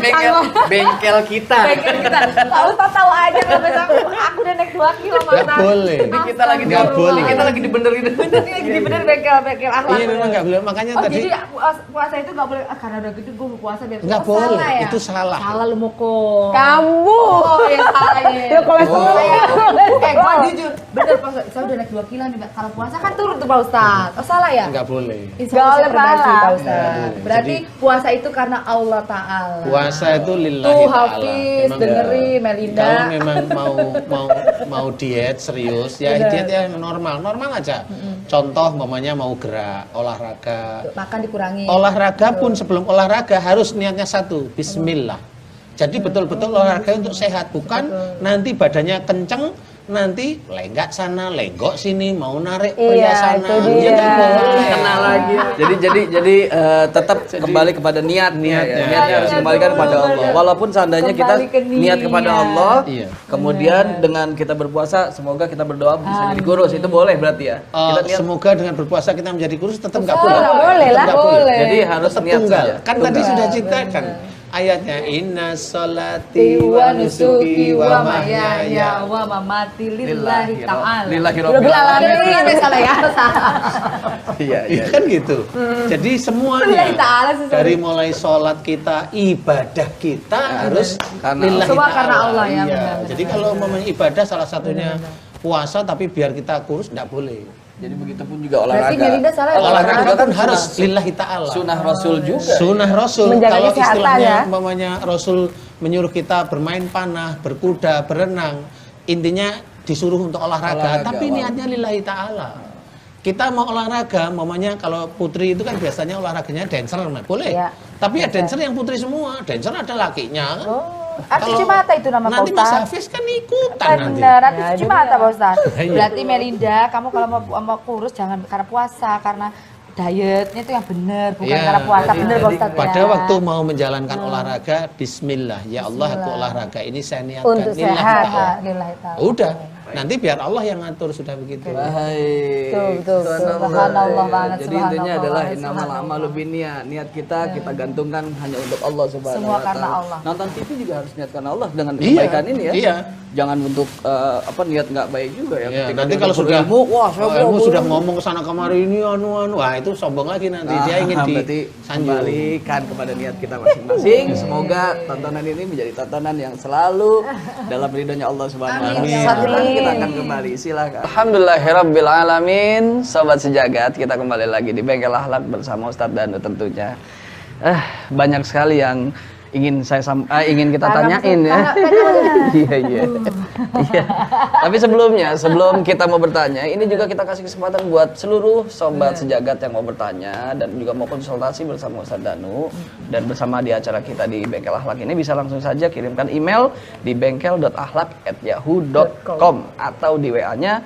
bengkel kita. Bengkel kita. Pak Ustaz tahu aja kalau besok aku udah naik 2 kilo Pak Nggak Ustadz. boleh. Ini kita lagi Nggak boleh. Kita lagi dibenerin. Bener nih lagi bener bengkel akhlak. Iya memang nggak boleh. Makanya Oh tadi jadi puasa itu nggak boleh karena udah gitu gue mau puasa biar nggak Oh, boleh. salah ya? Itu salah. Salah lu moko. Kamu. Oh ya salah ya. Ya kolesterol. Gua jujur bener Pak Ustadz. Saya udah naik 2 kilo nih Mbak. Kalau puasa kan turun tuh Pak Ustadz. Oh salah ya? Nggak boleh. Insya Allah Nggak saya perbaiki salah. Pak Ustadz. Nggak boleh. Berarti Jadi- puasa itu karena Allah Ta'ala. Puasa itu lillahi Tuh ta'ala. Hafiz, Memang dengerin Melinda. kalau memang mau diet serius ya diet ya normal aja. Contoh mamanya mau gerak olahraga. Makan dikurangi. Olahraga pun sebelum olahraga harus niatnya satu, bismillah. Jadi betul-betul olahraga untuk sehat, bukan nanti badannya kenceng, nanti lenggak sana, lenggok sini, mau narik pria Iya, sana. itu Ya dia. kan boleh. Kenal lagi. Jadi tetap kembali kepada niatnya. Niatnya. Niatnya harus dikembalikan kepada Allah. Walaupun seandainya kita Kembali ke niat kepada niat. Allah, Iya. kemudian dengan kita berpuasa, semoga kita berdoa bisa jadi kurus. Itu boleh berarti ya. Kita niat. Semoga dengan berpuasa kita menjadi kurus tetap nggak Boleh, boleh. boleh Tetap lah. nggak boleh. Jadi harus Tetap niat tunggal. saja. Kan tadi Tunggal. sudah ceritakan ayatnya inna sholati wa nusuki wa mahyaya mahyaya wa mamati lillahi ta'ala. Lillahi Rabbil rabbil alamin. alamin. Ini salah ya. Iya, Iya kan gitu. Jadi semuanya Lillahi ta'ala sih, sorry. dari mulai sholat kita, ibadah kita harus karena lillahi Semua ta'ala. karena Allah ya, Iya. benar-benar. Jadi kalau umpamanya ibadah salah satunya puasa tapi biar kita kurus nggak boleh. Jadi begitu pun juga olahraga. Berarti Melinda salah ya? Olahraga juga kan sunnah- harus lillahi ta'ala. Sunnah Rasul juga. Sunnah Rasul. Menjaga Kalau kesehatan istilahnya ya. umpamanya Rasul menyuruh kita bermain panah, berkuda, berenang, intinya disuruh untuk olahraga, Olahraga, tapi wow. niatnya lillahi ta'ala. Kita mau olahraga, umpamanya kalau putri itu kan biasanya olahraganya dancer, boleh. Iya. Tapi ya dancer yang putri semua, dancer ada lakinya kan. Arti Kalau Cimata itu nama Pak nanti Mas Ustadz. Hafiz kan ikutan nanti. Benar, arti Ya, itu Cimata dia. Pak Ustadz. Iya. Berarti Melinda, kamu kalau mau kurus jangan karena puasa, karena dietnya itu yang benar, bukan Iya, karena puasa. jadi- Benar Pak Ustadz Pada ya. waktu mau menjalankan olahraga, Bismillah, ya Allah aku olahraga ini saya niatkan Untuk lillahi sehat. ta'ala. Lillahi ta'ala. Udah, nanti biar Allah yang ngatur sudah begitu. Baik. Betul, Subhanallah banget, Jadi intinya subhanallah, adalah subhanallah. innamal a'malu binniyat. Niat kita gantungkan hanya untuk Allah Subhanahu Semua wa karena taala. Allah. Nonton TV juga harus niat karena Allah dengan Iya, kebaikan ini ya. iya. Jangan untuk niat nggak baik juga ya. Ya, Ketika nanti dia kalau sudah berilmu, wah saya ilmu mau sudah berilmu. ngomong ke sana kemari ini anu, wah itu sombong lagi nanti dia ingin berarti disanjung. kembalikan kepada niat kita masing-masing. Semoga tontonan ini menjadi tontonan yang selalu dalam ridhonya Allah Subhanahu wa taala. Amin. Satu lagi kita akan kembali. Silakan. Alhamdulillahirabbil alamin. Sobat sejagat, kita kembali lagi di Bengkel Akhlak bersama Ustadz Danu tentunya. Banyak sekali yang ingin ingin kita tanyain ya. Iya iya. Iya. Tapi sebelum kita mau bertanya, ini juga kita kasih kesempatan buat seluruh sobat sejagat yang mau bertanya dan juga mau konsultasi bersama Ustadz Danu dan bersama di acara kita di Bengkel Akhlak ini bisa langsung saja kirimkan email di bengkel.akhlak@yahoo.com atau di WA-nya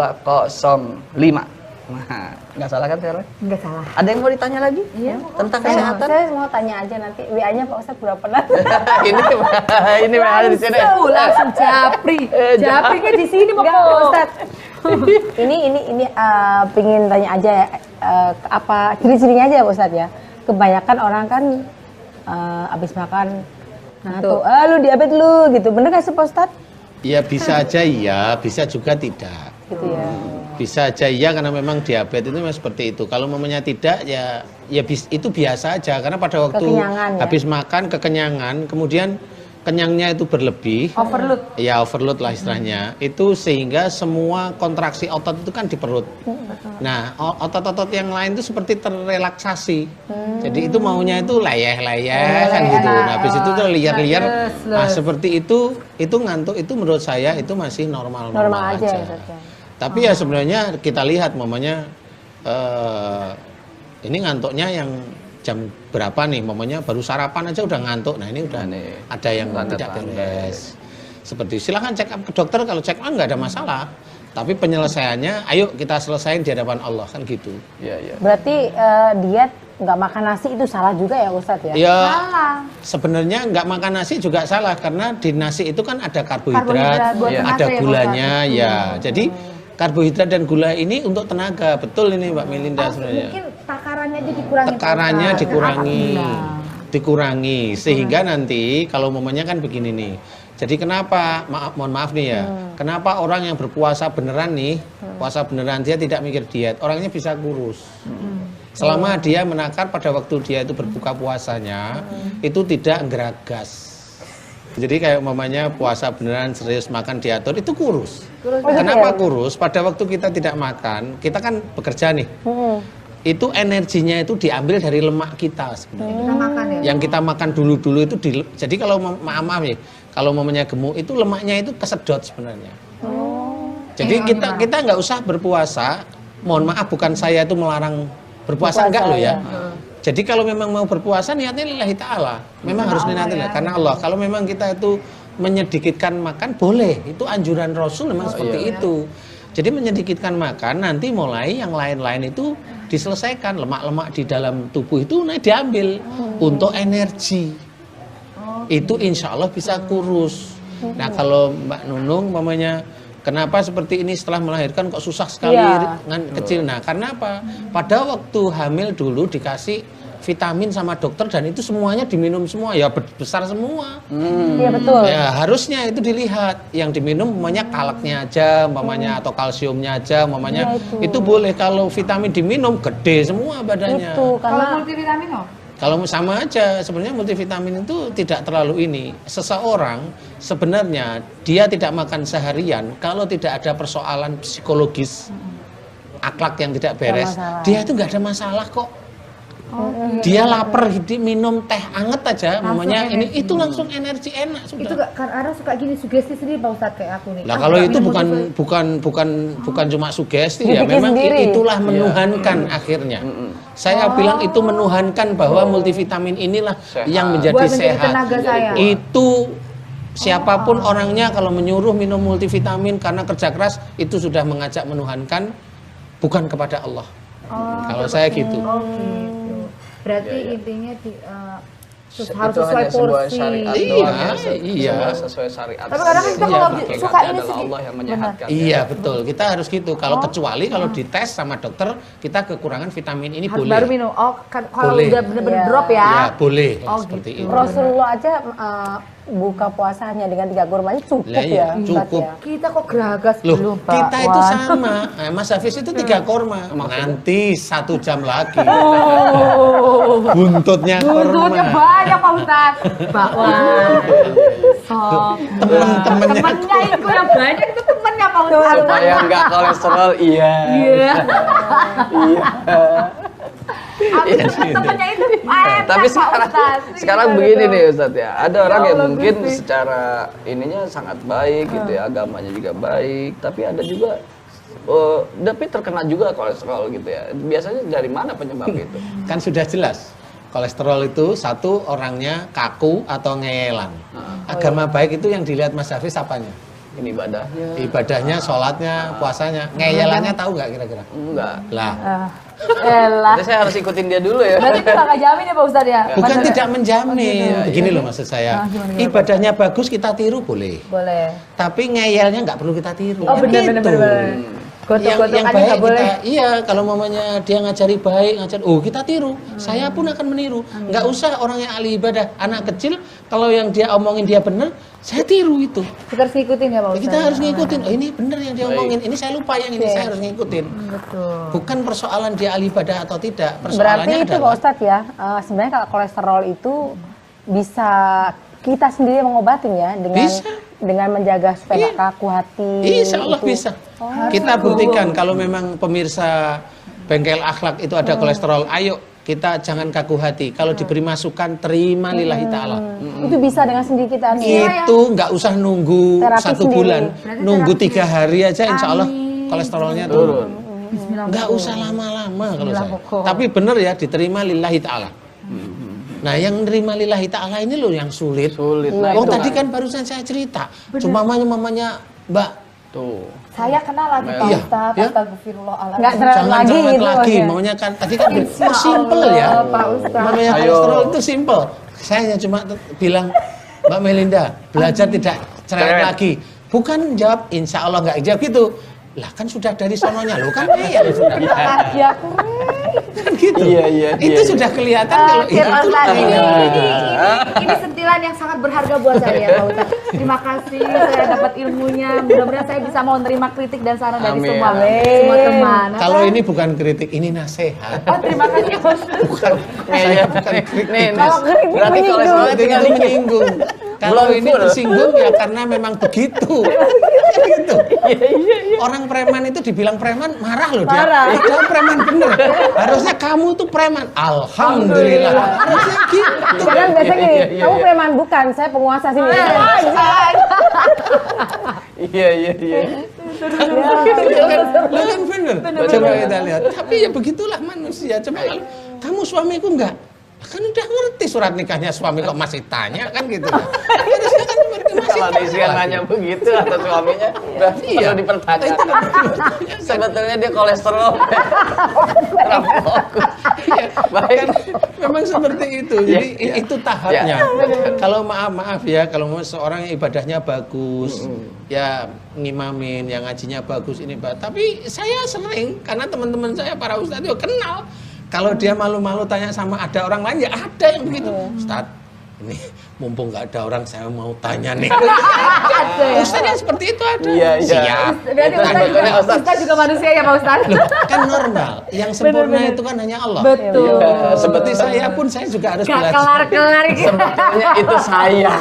0819126205. Nah, nggak salah kan Tera? Enggak salah. Ada yang mau ditanya lagi? Iya. Tentang Saya, kesehatan? saya mau tanya aja nanti WA-nya Pak Ustadz berapa nanti? ini ada di sini. Langsung Japri. Japri kan di sini Enggak Pak Pak Ustadz. ini pengen tanya aja ya, apa ciri-cirinya aja Pak Ustadz ya. Kebanyakan orang kan abis makan ngantuk, lu diabetes lu gitu. Bener gak sih Pak Ustadz? Ya bisa aja iya, bisa juga tidak. Gitu ya. Bisa aja iya karena memang diabetes itu memang seperti itu. Kalau mamanya tidak ya itu biasa aja karena pada waktu Kekenyangan, ya? habis makan kekenyangan, kemudian kenyangnya itu berlebih. Overload. Ya overload lah istilahnya. Itu sehingga semua kontraksi otot itu kan di perut. Nah, otot-otot yang lain itu seperti terrelaksasi. Jadi itu maunya itu layeh-layeh kan gitu. Nah, habis itu tuh liar-liar. Nah, seperti itu ngantuk itu menurut saya itu masih normal Normal aja aja. ya Ustadz ya. Tapi ya sebenarnya kita lihat mamanya ini ngantuknya yang jam berapa nih, mamanya baru sarapan aja udah ngantuk. Nah ini udah ada yang tidak beres. Seperti silahkan check up ke dokter, kalau check up nggak ada masalah. Tapi penyelesaiannya, ayo kita selesain di hadapan Allah kan gitu. Iya iya. Berarti diet nggak makan nasi itu salah juga ya Ustadz ya? Ya Salah. sebenarnya nggak makan nasi juga salah karena di nasi itu kan ada Karbohidrat karbohidrat, buat ada tenaga ya, gulanya ya. Jadi karbohidrat dan gula ini untuk tenaga, betul ini Mbak Melinda sebenarnya. Mungkin takarannya aja dikurangi. Takarannya Pak Ustadz. dikurangi. Apa gula? dikurangi sehingga nanti kalau momennya kan begini nih. Jadi kenapa mohon maaf nih ya. Kenapa orang yang berpuasa beneran nih, puasa beneran dia tidak mikir diet, orangnya bisa kurus. Selama dia menakar pada waktu dia itu berbuka puasanya itu tidak geragas. Jadi kayak umpamanya puasa beneran serius makan diatur itu kurus. Kenapa kurus? Pada waktu kita tidak makan, kita kan bekerja nih. Itu energinya itu diambil dari lemak kita sebenarnya. Kita makan ya. Yang kita makan dulu itu jadi kalau maaf ya, kalau umpamanya gemuk itu lemaknya itu kesedot sebenarnya. Jadi kita nggak usah berpuasa. Mohon maaf, bukan saya itu melarang berpuasa enggak loh ya. Jadi kalau memang mau berpuasa niatnya lillahi ta'ala. Memang harus niatnya karena Allah. Kalau memang kita itu menyedikitkan makan boleh. Itu anjuran Rasul memang seperti itu. Jadi menyedikitkan makan nanti mulai yang lain-lain itu diselesaikan. Lemak-lemak di dalam tubuh itu diambil untuk energi. Itu insya Allah bisa kurus. Nah kalau Mbak Nunung mamanya kenapa seperti ini setelah melahirkan kok susah sekali kecil. Nah karena apa? Pada waktu hamil dulu dikasih vitamin sama dokter dan itu semuanya diminum semua ya besar semua. Iya betul. Ya harusnya itu dilihat yang diminum umpamanya kalaknya aja, umpamanya atau kalsiumnya aja, umpamanya itu boleh. Kalau vitamin diminum gede semua badannya. Itu Kalau karena multivitamin loh. Kalau sama aja, sebenarnya multivitamin itu tidak terlalu ini. Seseorang sebenarnya dia tidak makan seharian kalau tidak ada persoalan psikologis, akhlak yang tidak beres, dia itu nggak ada masalah kok. Dia lapar, minum teh anget aja, mamanya ini itu langsung energi enak sudah. Itu kadang suka gini sugesti sendiri Pak Ustadz kayak aku nih. Nah kalau itu bukan cuma sugesti ya, memang itulah menuhankan akhirnya. Saya bilang itu menuhankan bahwa multivitamin inilah yang menjadi sehat. Itu siapapun orangnya kalau menyuruh minum multivitamin karena kerja keras itu sudah mengajak menuhankan bukan kepada Allah. Kalau saya gitu. Berarti intinya harus itu sesuai hanya sebuah porsi. syariat doang ya, sesuai syariat. Tapi kadang kita kalau suka ini adalah Allah yang menyehatkan. Iya betul, kita harus gitu. Kalau kecuali kalau dites sama dokter kita kekurangan vitamin ini harus boleh. baru minum. Oh, kalau Boleh. udah bener-bener drop ya. Ya boleh seperti gitu. itu. Rasulullah aja buka puasanya dengan 3 kurma ini cukup Lah iya, ya. cukup. Ya. Kita kok geragas Loh, belum, Pak? kita itu Wan. sama. Mas Hafiz itu 3 kurma. Nanti 1 jam lagi. Buntutnya kurma. Buntutnya banyak Pak Ustadz. Bakwan. Sop. Temennya itu yang banyak itu temennya Pak Ustadz. Supaya nggak kolesterol, iya. Iya. Temennya itu Tapi sekarang begini nih Ustadz ya, ada orang yang mungkin secara ininya sangat baik gitu ya, agamanya juga baik, tapi ada juga tapi terkena juga kolesterol gitu ya. Biasanya dari mana penyebab itu? Kan sudah jelas. Kolesterol itu satu orangnya kaku atau ngeyelan. Agama baik itu yang dilihat Mas Hafiz apanya? Ini ibadahnya. Ibadahnya, sholatnya, puasanya. Ngeyelannya tahu nggak kira-kira? Enggak. Lah. Elah. Jadi saya harus ikutin dia dulu ya. Berarti itu nggak jamin ya Pak Ustadz ya? Bukan tidak menjamin. Begini loh maksud saya. Ibadahnya bagus kita tiru boleh. Boleh. Tapi ngeyelnya nggak perlu kita tiru. Oh benar-benar. Yang Gotok-gotokannya baik nggak boleh. kita, iya kalau mamanya dia ngajari baik, kita tiru. Saya pun akan meniru. Nggak usah orang yang ahli ibadah, anak kecil kalau yang dia omongin dia benar, saya tiru itu. Kita harus ngikutin ya Pak Ustadz. Kita harus ngikutin. Oh, ini benar yang dia omongin. Ini saya lupa yang ini saya harus ngikutin. Betul. Bukan persoalan dia ahli ibadah atau tidak. Berarti Persoalannya itu Pak adalah Ustadz ya, sebenarnya kalau kolesterol itu bisa kita sendiri mengobatin ya dengan menjaga supaya nggak kaku hati. Insya Allah bisa. Kita buktikan kalau memang pemirsa bengkel akhlak itu ada kolesterol, ayo kita jangan kaku hati. Kalau diberi masukan terima lillahi ta'ala. Itu bisa dengan sendiri kita. Itu nggak usah nunggu Terapi 1 sendiri. bulan, Berarti nunggu terapi 3 hari aja insya Allah kolesterolnya turun. Nggak usah lama-lama kalau saya. Tapi benar ya diterima lillahi ta'ala. Nah yang nerima lillahi ta'ala ini loh yang sulit. Nah, Oh itu tadi kan barusan saya cerita. Cuma mamanya Mbak. tuh. Saya kenal lagi Pak Iya, Ustadz. ya. Astagfirullahaladzim. Nggak cerewet Jangan lagi cerewet gitu lagi. maksudnya. Maunya kan tadi kan simple ya. Pak Ustadz. Namanya Ayo. kolesterol itu simple. Saya hanya cuma bilang Mbak Melinda belajar tidak cerewet Cerewet. lagi. Bukan jawab insya Allah nggak jawab gitu. Lah kan sudah dari sononya lo kan iya sudah. Lagi aku. Kan gitu. Iya. Itu sudah kelihatan kalau Oke, Pak itu Ustadz, namanya. ini sentilan yang sangat berharga buat saya, Pak Ustadz. Terima kasih, saya dapat ilmunya. Mudah-mudahan saya bisa mau terima kritik dan saran dari Amin. semua Amin. teman. Kalau ini bukan kritik, ini nasihat. Oh, terima kasih, Pak Ustadz. Bukan, saya bukan kritik. Kalau kritik berarti menyinggung. kolesterolnya Itu tinggal dikit. menyinggung. Kalau Belum ini full. tersinggung ya karena memang begitu. Gitu. Orang preman itu dibilang preman marah loh dia. Marah. Padahal preman bener. Harusnya kamu tuh preman. Alhamdulillah. Harusnya gitu. Padahal biasanya gini, Iya. kamu preman bukan, saya penguasa sini. Iya. Lo kan bener. Coba kita lihat. Tapi ya begitulah manusia. Coba kalau kamu suamiku enggak, kan udah ngerti surat nikahnya suami kok masih tanya kan gitu. Harusnya kan mereka masih Kalau ada istri yang tahu. nanya begitu atau suaminya, berarti Iya. perlu dipertanyakan. Sebetulnya dia kolesterol. Kurang fokus. Baik. Kan memang seperti itu. Jadi Iya. itu tahapnya. Kalau maaf ya, kalau mau seorang yang ibadahnya bagus, ya ngimamin, yang ngajinya bagus ini Pak. Tapi saya sering karena teman-teman saya para ustadz itu kenal. Kalau dia malu-malu tanya sama ada orang lain, ya ada yang begitu. Ustadz, ini mumpung nggak ada orang, saya mau tanya nih. Ustadz yang seperti itu ada. Iya. Siap. Berarti Itu Ustadz juga, sebetulnya Ustadz. Ustadz juga manusia ya, Pak Ustadz? Loh, kan normal. Yang sempurna itu kan hanya Allah. Betul. Iya. Seperti saya pun saya juga harus Gak belajar. kelar-kelar gitu. Sebetulnya itu saya.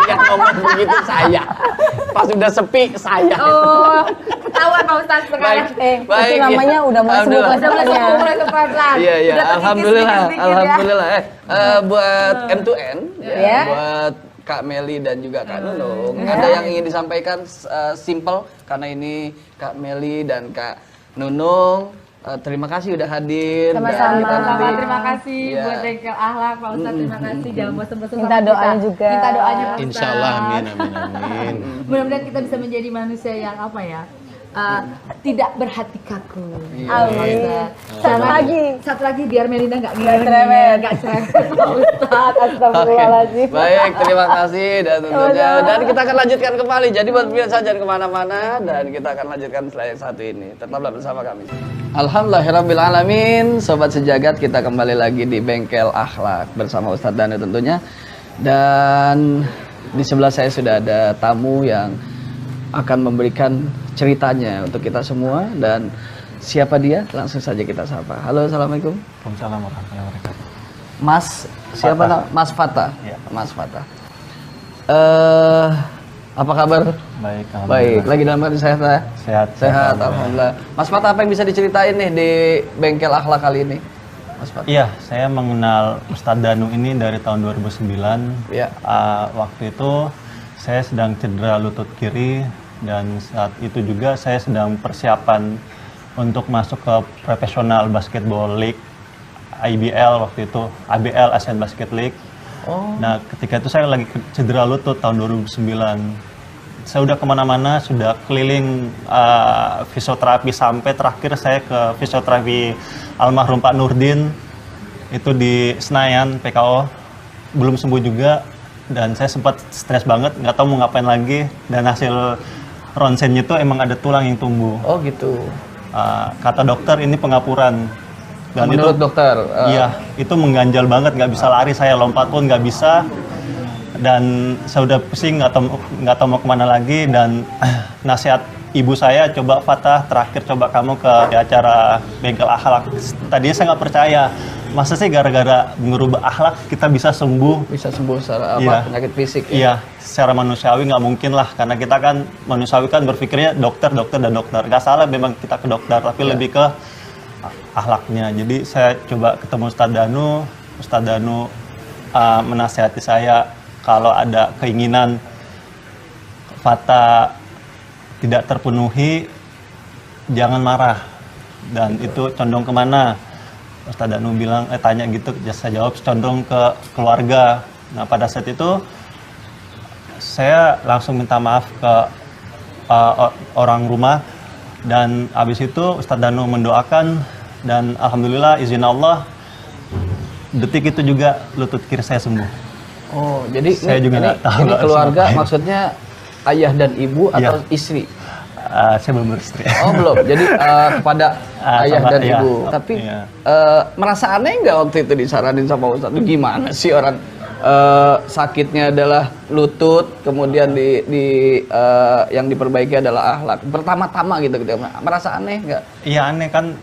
Yang ngomong begitu saya. Pas udah sepi, saya. Oh, ketahuan Pak Ustadz sekarang. Baik. Itu namanya udah mulai sembuh Alhamdulillah. Udah mulai sembuh, mulai pelan-pelan. Iya. Udah terkikis Alhamdulillah. sedikit-sedikit ya. Alhamdulillah. Buat M2N, Ya. buat Kak Meli dan juga Kak Nunung, ada yang ingin disampaikan simple karena ini Kak Meli dan Kak Nunung. Terima kasih udah hadir. Dan Sama-sama. kita nanti- Sama-sama, terima kasih Iya. buat Bengkel Akhlak, Pak Ustadz. Terima kasih, jangan bosan-bosan Minta sama doanya kita. juga. Minta doanya Pak Ustadz. Insya Allah, amin. Mudah-mudahan kita bisa menjadi manusia yang apa ya, tidak berhati kaku. Iya. Amin. Satu Satu lagi biar Melinda nggak cerewet. ngiler, nggak cerewet. Pak Ustadz. Astagfirullahaladzim. Baik, terima kasih dan tentunya dan kita akan lanjutkan kembali. Jadi buat pemirsa jangan kemana-mana dan kita akan lanjutkan setelah yang satu ini. Tetaplah bersama kami. Alhamdulillahirrabbilalamin. Sobat sejagat, kita kembali lagi di Bengkel Akhlak bersama Ustadz Danu tentunya. Dan di sebelah saya sudah ada tamu yang akan memberikan ceritanya untuk kita semua. Dan siapa dia? Langsung saja kita sapa. Halo, assalamualaikum. Waalaikumsalam warahmatullahi wabarakatuh. Mas, siapa Fatah. nama? Mas Fatah. Iya. Mas Fatah. Apa kabar? Baik, Baik, alhamdulillah. lagi dalam keadaan sehat ya? Sehat. Sehat, alhamdulillah. Mas Fatah, apa yang bisa diceritain nih di Bengkel Akhlak kali ini? Mas Fatah. Iya, saya mengenal Ustadz Danu ini dari tahun 2009. Iya. Waktu itu saya sedang cedera lutut kiri dan saat itu juga saya sedang persiapan untuk masuk ke profesional basketball league IBL waktu itu, ABL Asian Basket League. Oh. Nah, ketika itu saya lagi cedera lutut tahun 2009. Saya udah kemana-mana, sudah keliling fisioterapi sampai terakhir saya ke fisioterapi almarhum Pak Nurdin itu di Senayan PKO, belum sembuh juga dan saya sempat stres banget, nggak tahu mau ngapain lagi dan hasil ronsennya itu emang ada tulang yang tumbuh. Oh gitu. Kata dokter ini pengapuran. Dan Menurut itu, dokter. iya, itu mengganjal banget, nggak bisa lari, saya lompat pun nggak bisa. Dan saya udah pusing, nggak tahu mau kemana lagi. Dan nasihat ibu saya, coba Fatah, terakhir coba kamu ke acara Bengkel Akhlak. Tadinya saya nggak percaya, masa sih gara-gara merubah akhlak kita bisa sembuh? Bisa sembuh secara apa? Iya. Penyakit fisik ya? Iya, secara manusiawi nggak mungkin lah, karena kita kan manusiawi kan berpikirnya dokter, dan dokter. Nggak salah memang kita ke dokter, tapi lebih ke akhlaknya. Jadi saya coba ketemu Ustadz Danu menasihati saya kalau ada keinginan Fatah tidak terpenuhi, jangan marah. Dan itu condong kemana? Ustadz Danu bilang, tanya gitu, saya jawab condong ke keluarga. Nah pada saat itu saya langsung minta maaf ke orang rumah dan habis itu Ustadz Danu mendoakan dan alhamdulillah izin Allah detik itu juga lutut kiri saya sembuh. Oh, jadi Saya juga nggak tahu ini harus keluarga ngapain. maksudnya ayah dan ibu atau Iya. istri? Saya belum beristri. Oh belum. Jadi kepada ayah sama dan ayah. ibu. Tapi Iya. merasa aneh nggak waktu itu disaranin sama Ustadz? Gimana sih orang sakitnya adalah lutut, kemudian yang diperbaiki adalah akhlak. Pertama-tama gitu. Merasa aneh nggak? Iya aneh kan,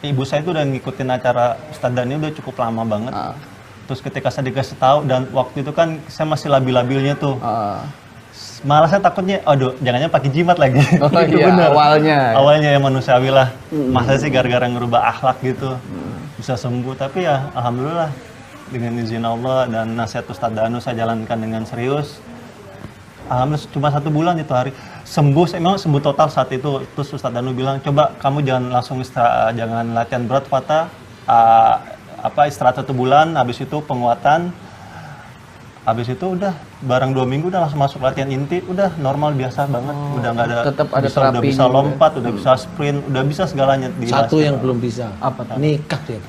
ibu saya itu udah ngikutin acara Ustadz Dani udah cukup lama banget. Terus ketika saya dikasih tahu, dan waktu itu kan saya masih labil-labilnya tuh. Malah saya takutnya, aduh jangannya pakai jimat lagi. Oh Itu iya, bener. awalnya. Awalnya ya manusiawi lah. Masa sih gara-gara ngerubah akhlak gitu bisa sembuh. Tapi ya alhamdulillah dengan izin Allah dan nasihat Ustadz Danu saya jalankan dengan serius. Alhamdulillah cuma 1 bulan itu hari sembuh. Saya memang sembuh total saat itu. Terus Ustadz Danu bilang, coba kamu jangan langsung jangan latihan berat Fata. Istirahat 1 bulan, habis itu penguatan. Habis itu udah barang 2 minggu udah langsung masuk latihan inti, udah normal biasa banget, udah nggak ada, tetap ada udah terapinya bisa juga. lompat, udah bisa sprint, udah bisa segalanya. Satu yang belum bisa. Apa tuh? Nikah dia.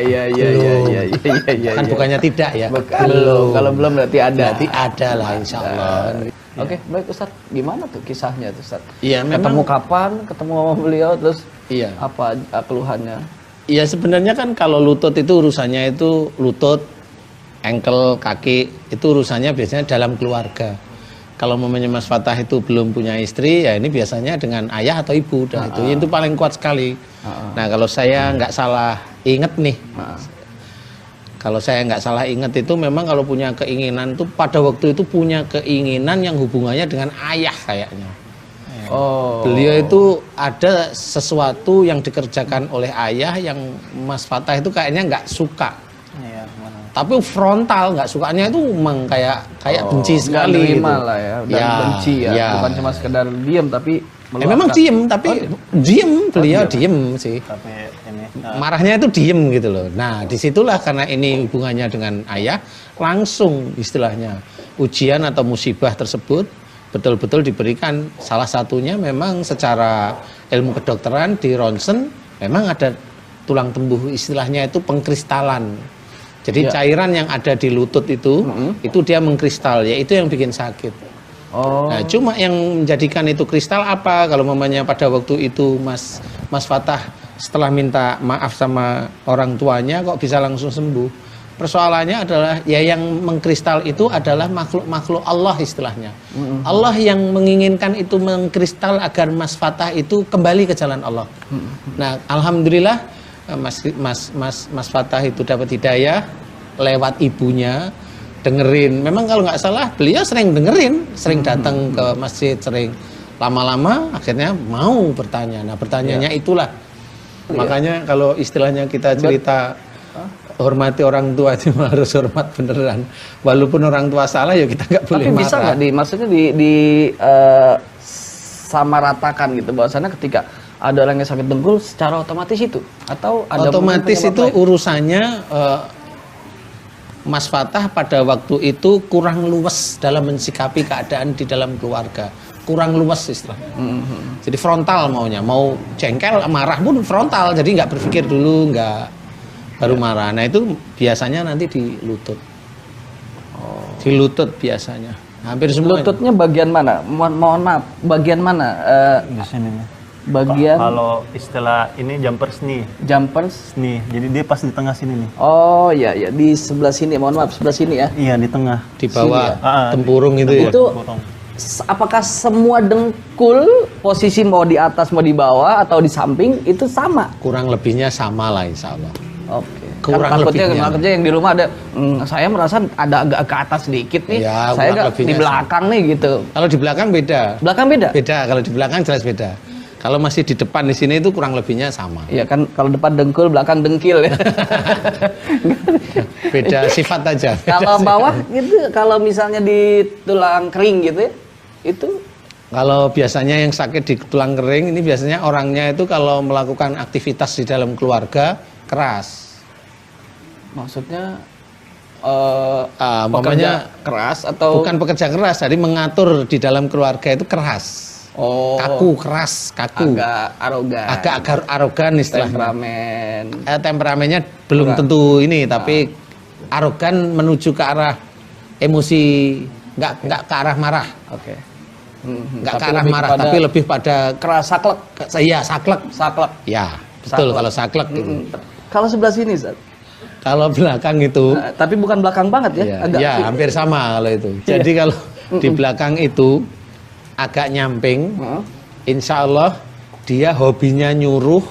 Iya. Kan bukannya tidak ya. Belum. Kalau belum berarti ada. Berarti ada lah insya Allah. Oke, baik Ustadz. Gimana tuh kisahnya tuh Ustadz? Iya, memang- Ketemu kapan? Ketemu sama beliau terus Iya. apa keluhannya? Ya sebenarnya kan kalau lutut itu urusannya itu lutut, ankle, kaki itu urusannya biasanya dalam keluarga. Kalau mamanya Mas Fatah itu belum punya istri, ya ini biasanya dengan ayah atau ibu. Nah, itu paling kuat sekali. Nah kalau saya nggak salah inget nih, kalau saya nggak salah inget itu memang kalau punya keinginan itu pada waktu itu punya keinginan yang hubungannya dengan ayah kayaknya. Oh. Beliau itu ada sesuatu yang dikerjakan oleh ayah yang Mas Fatah itu kayaknya nggak suka. Iya, gimana? Tapi frontal nggak sukanya itu memang kayak benci Nggak sekali nerima gitu. lah ya, dan benci ya. Bukan cuma sekedar diam tapi Memang diem, tapi diem beliau diem sih. Tapi ini Marahnya itu diem gitu loh. Nah disitulah karena ini hubungannya dengan ayah, langsung istilahnya ujian atau musibah tersebut betul-betul diberikan. Salah satunya memang secara ilmu kedokteran di ronsen memang ada tulang tembuh, istilahnya itu pengkristalan. Jadi cairan yang ada di lutut itu dia mengkristal, yaitu yang bikin sakit. Oh. Nah, cuma yang menjadikan itu kristal apa? Kalau mamanya pada waktu itu Mas Fatah setelah minta maaf sama orang tuanya kok bisa langsung sembuh? Persoalannya adalah ya yang mengkristal itu adalah makhluk Allah istilahnya. Allah yang menginginkan itu mengkristal agar Mas Fatah itu kembali ke jalan Allah. Nah, alhamdulillah Mas Fatah itu dapat hidayah lewat ibunya, dengerin. Memang kalau nggak salah beliau sering dengerin, sering datang ke masjid, sering lama-lama akhirnya mau bertanya. Nah pertanyaannya itulah. Makanya kalau istilahnya kita cerita hormati orang tua itu harus hormat beneran. Walaupun orang tua salah ya kita nggak boleh Tapi marah. bisa nggak maksudnya sama ratakan gitu bahwasannya ketika ada orang yang sakit dengkul secara otomatis itu atau ada otomatis mungkin itu penyebab lain? urusannya Mas Fatah pada waktu itu kurang luwes dalam mensikapi keadaan di dalam keluarga, kurang luwes istilahnya. Jadi frontal maunya, mau jengkel marah pun frontal, jadi nggak berpikir dulu, nggak baru marah. Nah itu biasanya nanti di lutut, di lutut biasanya, hampir semua. Lututnya bagian mana? Mohon maaf, bagian mana? di sini nih. Bagian Kalau istilah ini jumpers nih, jumpers. nih. Jadi dia pas di tengah sini nih. Oh iya di sebelah sini. Mohon maaf sebelah sini ya. Iya di tengah. Di bawah Sini ya? tempurung itu ya. Itu Kurang. apakah semua dengkul posisi mau di atas mau di bawah atau di samping itu sama? Kurang lebihnya sama lah insya Allah. Oke. Kurang takutnya lebihnya. yang di rumah ada saya merasa ada agak ke atas sedikit nih. Ya, saya kurang agak di lebihnya belakang nih gitu. Kalau di belakang beda. Belakang beda? Beda, kalau di belakang jelas beda. Kalau masih di depan di sini itu kurang lebihnya sama. Iya kan kalau depan dengkul, belakang dengkil ya. Beda sifat aja. Kalau bawah gitu, kalau misalnya di tulang kering gitu ya, itu Kalau biasanya yang sakit di tulang kering ini biasanya orangnya itu kalau melakukan aktivitas di dalam keluarga keras. maksudnya Umpamanya pekerja keras atau bukan pekerja keras, jadi mengatur di dalam keluarga itu keras. Kaku, keras, kaku. agak arogan istilahnya. temperamen. Temperamennya belum tentu ini, tapi arogan menuju ke arah emosi, nggak ke arah marah. Oke. Nggak ke Tapi arah lebih marah, kepada tapi lebih pada keras saklek. iya saklek. Saklek. Ya, betul Saklek. kalau saklek gitu. Kalau sebelah sini, Ustaz. Kalau belakang itu Tapi bukan belakang banget ya, ya, agak ya hampir sama kalau itu. Jadi kalau di belakang itu agak nyamping, Heeh. insya Allah dia hobinya nyuruh,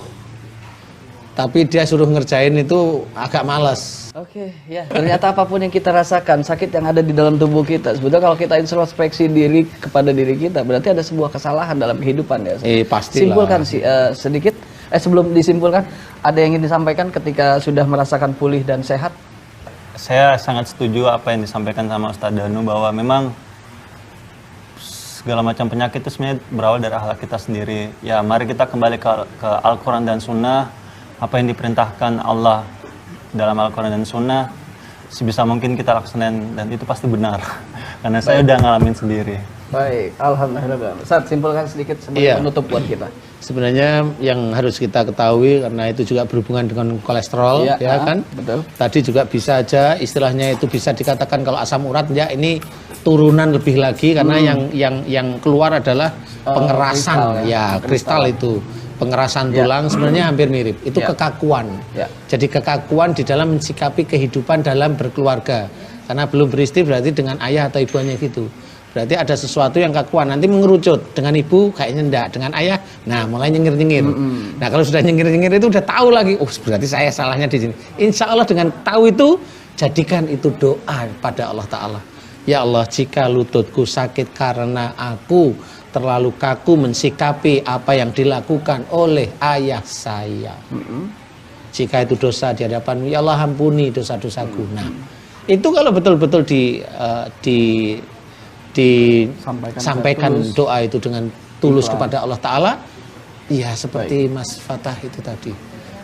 tapi dia suruh ngerjain itu agak malas. Oke, ya. Ternyata apapun yang kita rasakan, sakit yang ada di dalam tubuh kita, sebetulnya kalau kita introspeksi diri kepada diri kita, berarti ada sebuah kesalahan dalam kehidupan ya. Pastilah. Simpulkan sih sedikit. Sebelum disimpulkan, ada yang ingin disampaikan ketika sudah merasakan pulih dan sehat? Saya sangat setuju apa yang disampaikan sama Ustadz Danu bahwa memang segala macam penyakit itu sebenarnya berawal dari akhlak kita sendiri. Ya, mari kita kembali ke Al-Quran dan Sunnah. Apa yang diperintahkan Allah dalam Al-Quran dan Sunnah, sebisa mungkin kita laksanain dan itu pasti benar. Karena saya udah ngalamin sendiri. Baik, alhamdulillah. Ustaz, simpulkan sedikit sebagai Iya. penutup buat kita. Sebenarnya yang harus kita ketahui karena itu juga berhubungan dengan kolesterol, Iya, ya kan? betul. Tadi juga bisa aja istilahnya itu bisa dikatakan kalau asam urat ya ini turunan lebih lagi karena yang keluar adalah pengerasan, kristal ya. kristal itu pengerasan tulang sebenarnya hampir mirip. Itu Ya. kekakuan. Ya. Jadi kekakuan di dalam mensikapi kehidupan dalam berkeluarga. Karena belum beristri berarti dengan ayah atau ibunya gitu. Berarti ada sesuatu yang kakuan, nanti mengerucut. Dengan ibu kayaknya enggak, dengan ayah, nah mulai nyengir-nyengir. Nah kalau sudah nyengir-nyengir itu udah tahu lagi, oh berarti saya salahnya di sini. Insya Allah dengan tahu itu, jadikan itu doa pada Allah Ta'ala. Ya Allah, jika lututku sakit karena aku terlalu kaku mensikapi apa yang dilakukan oleh ayah saya. Jika itu dosa di hadapan-Mu, ya Allah ampuni dosa-dosaku. Nah, itu kalau betul-betul disampaikan doa itu dengan tulus kepada Allah Ta'ala, ya seperti Mas Fatah itu tadi.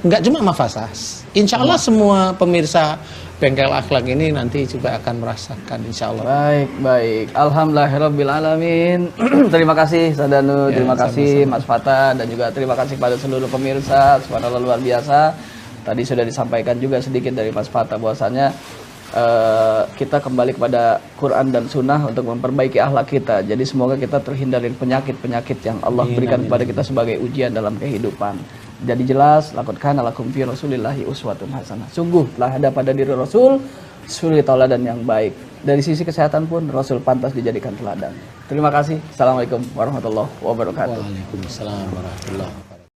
Enggak cuma Mas Fatah, insya Allah semua pemirsa Bengkel Akhlak ini nanti juga akan merasakan insya Allah. Baik, baik. Alhamdulillahirrabbilalamin. Terima kasih Sadanu, Ya, terima kasih sama-sama. Mas Fatah, dan juga terima kasih pada seluruh pemirsa. Subhanallah, luar biasa. Tadi sudah disampaikan juga sedikit dari Mas Fatah bahwasanya kita kembali kepada Quran dan Sunnah untuk memperbaiki akhlak kita. Jadi semoga kita terhindar dari penyakit-penyakit yang Allah berikan kepada kita sebagai ujian dalam kehidupan. Jadi jelas, laqad kana lakum fi Rasulillahi uswatun hasanah. Sungguh telah ada pada diri Rasul suri tauladan yang baik. Dari sisi kesehatan pun Rasul pantas dijadikan teladan. Terima kasih. Assalamualaikum warahmatullahi wabarakatuh. Waalaikumsalam warahmatullahi wabarakatuh.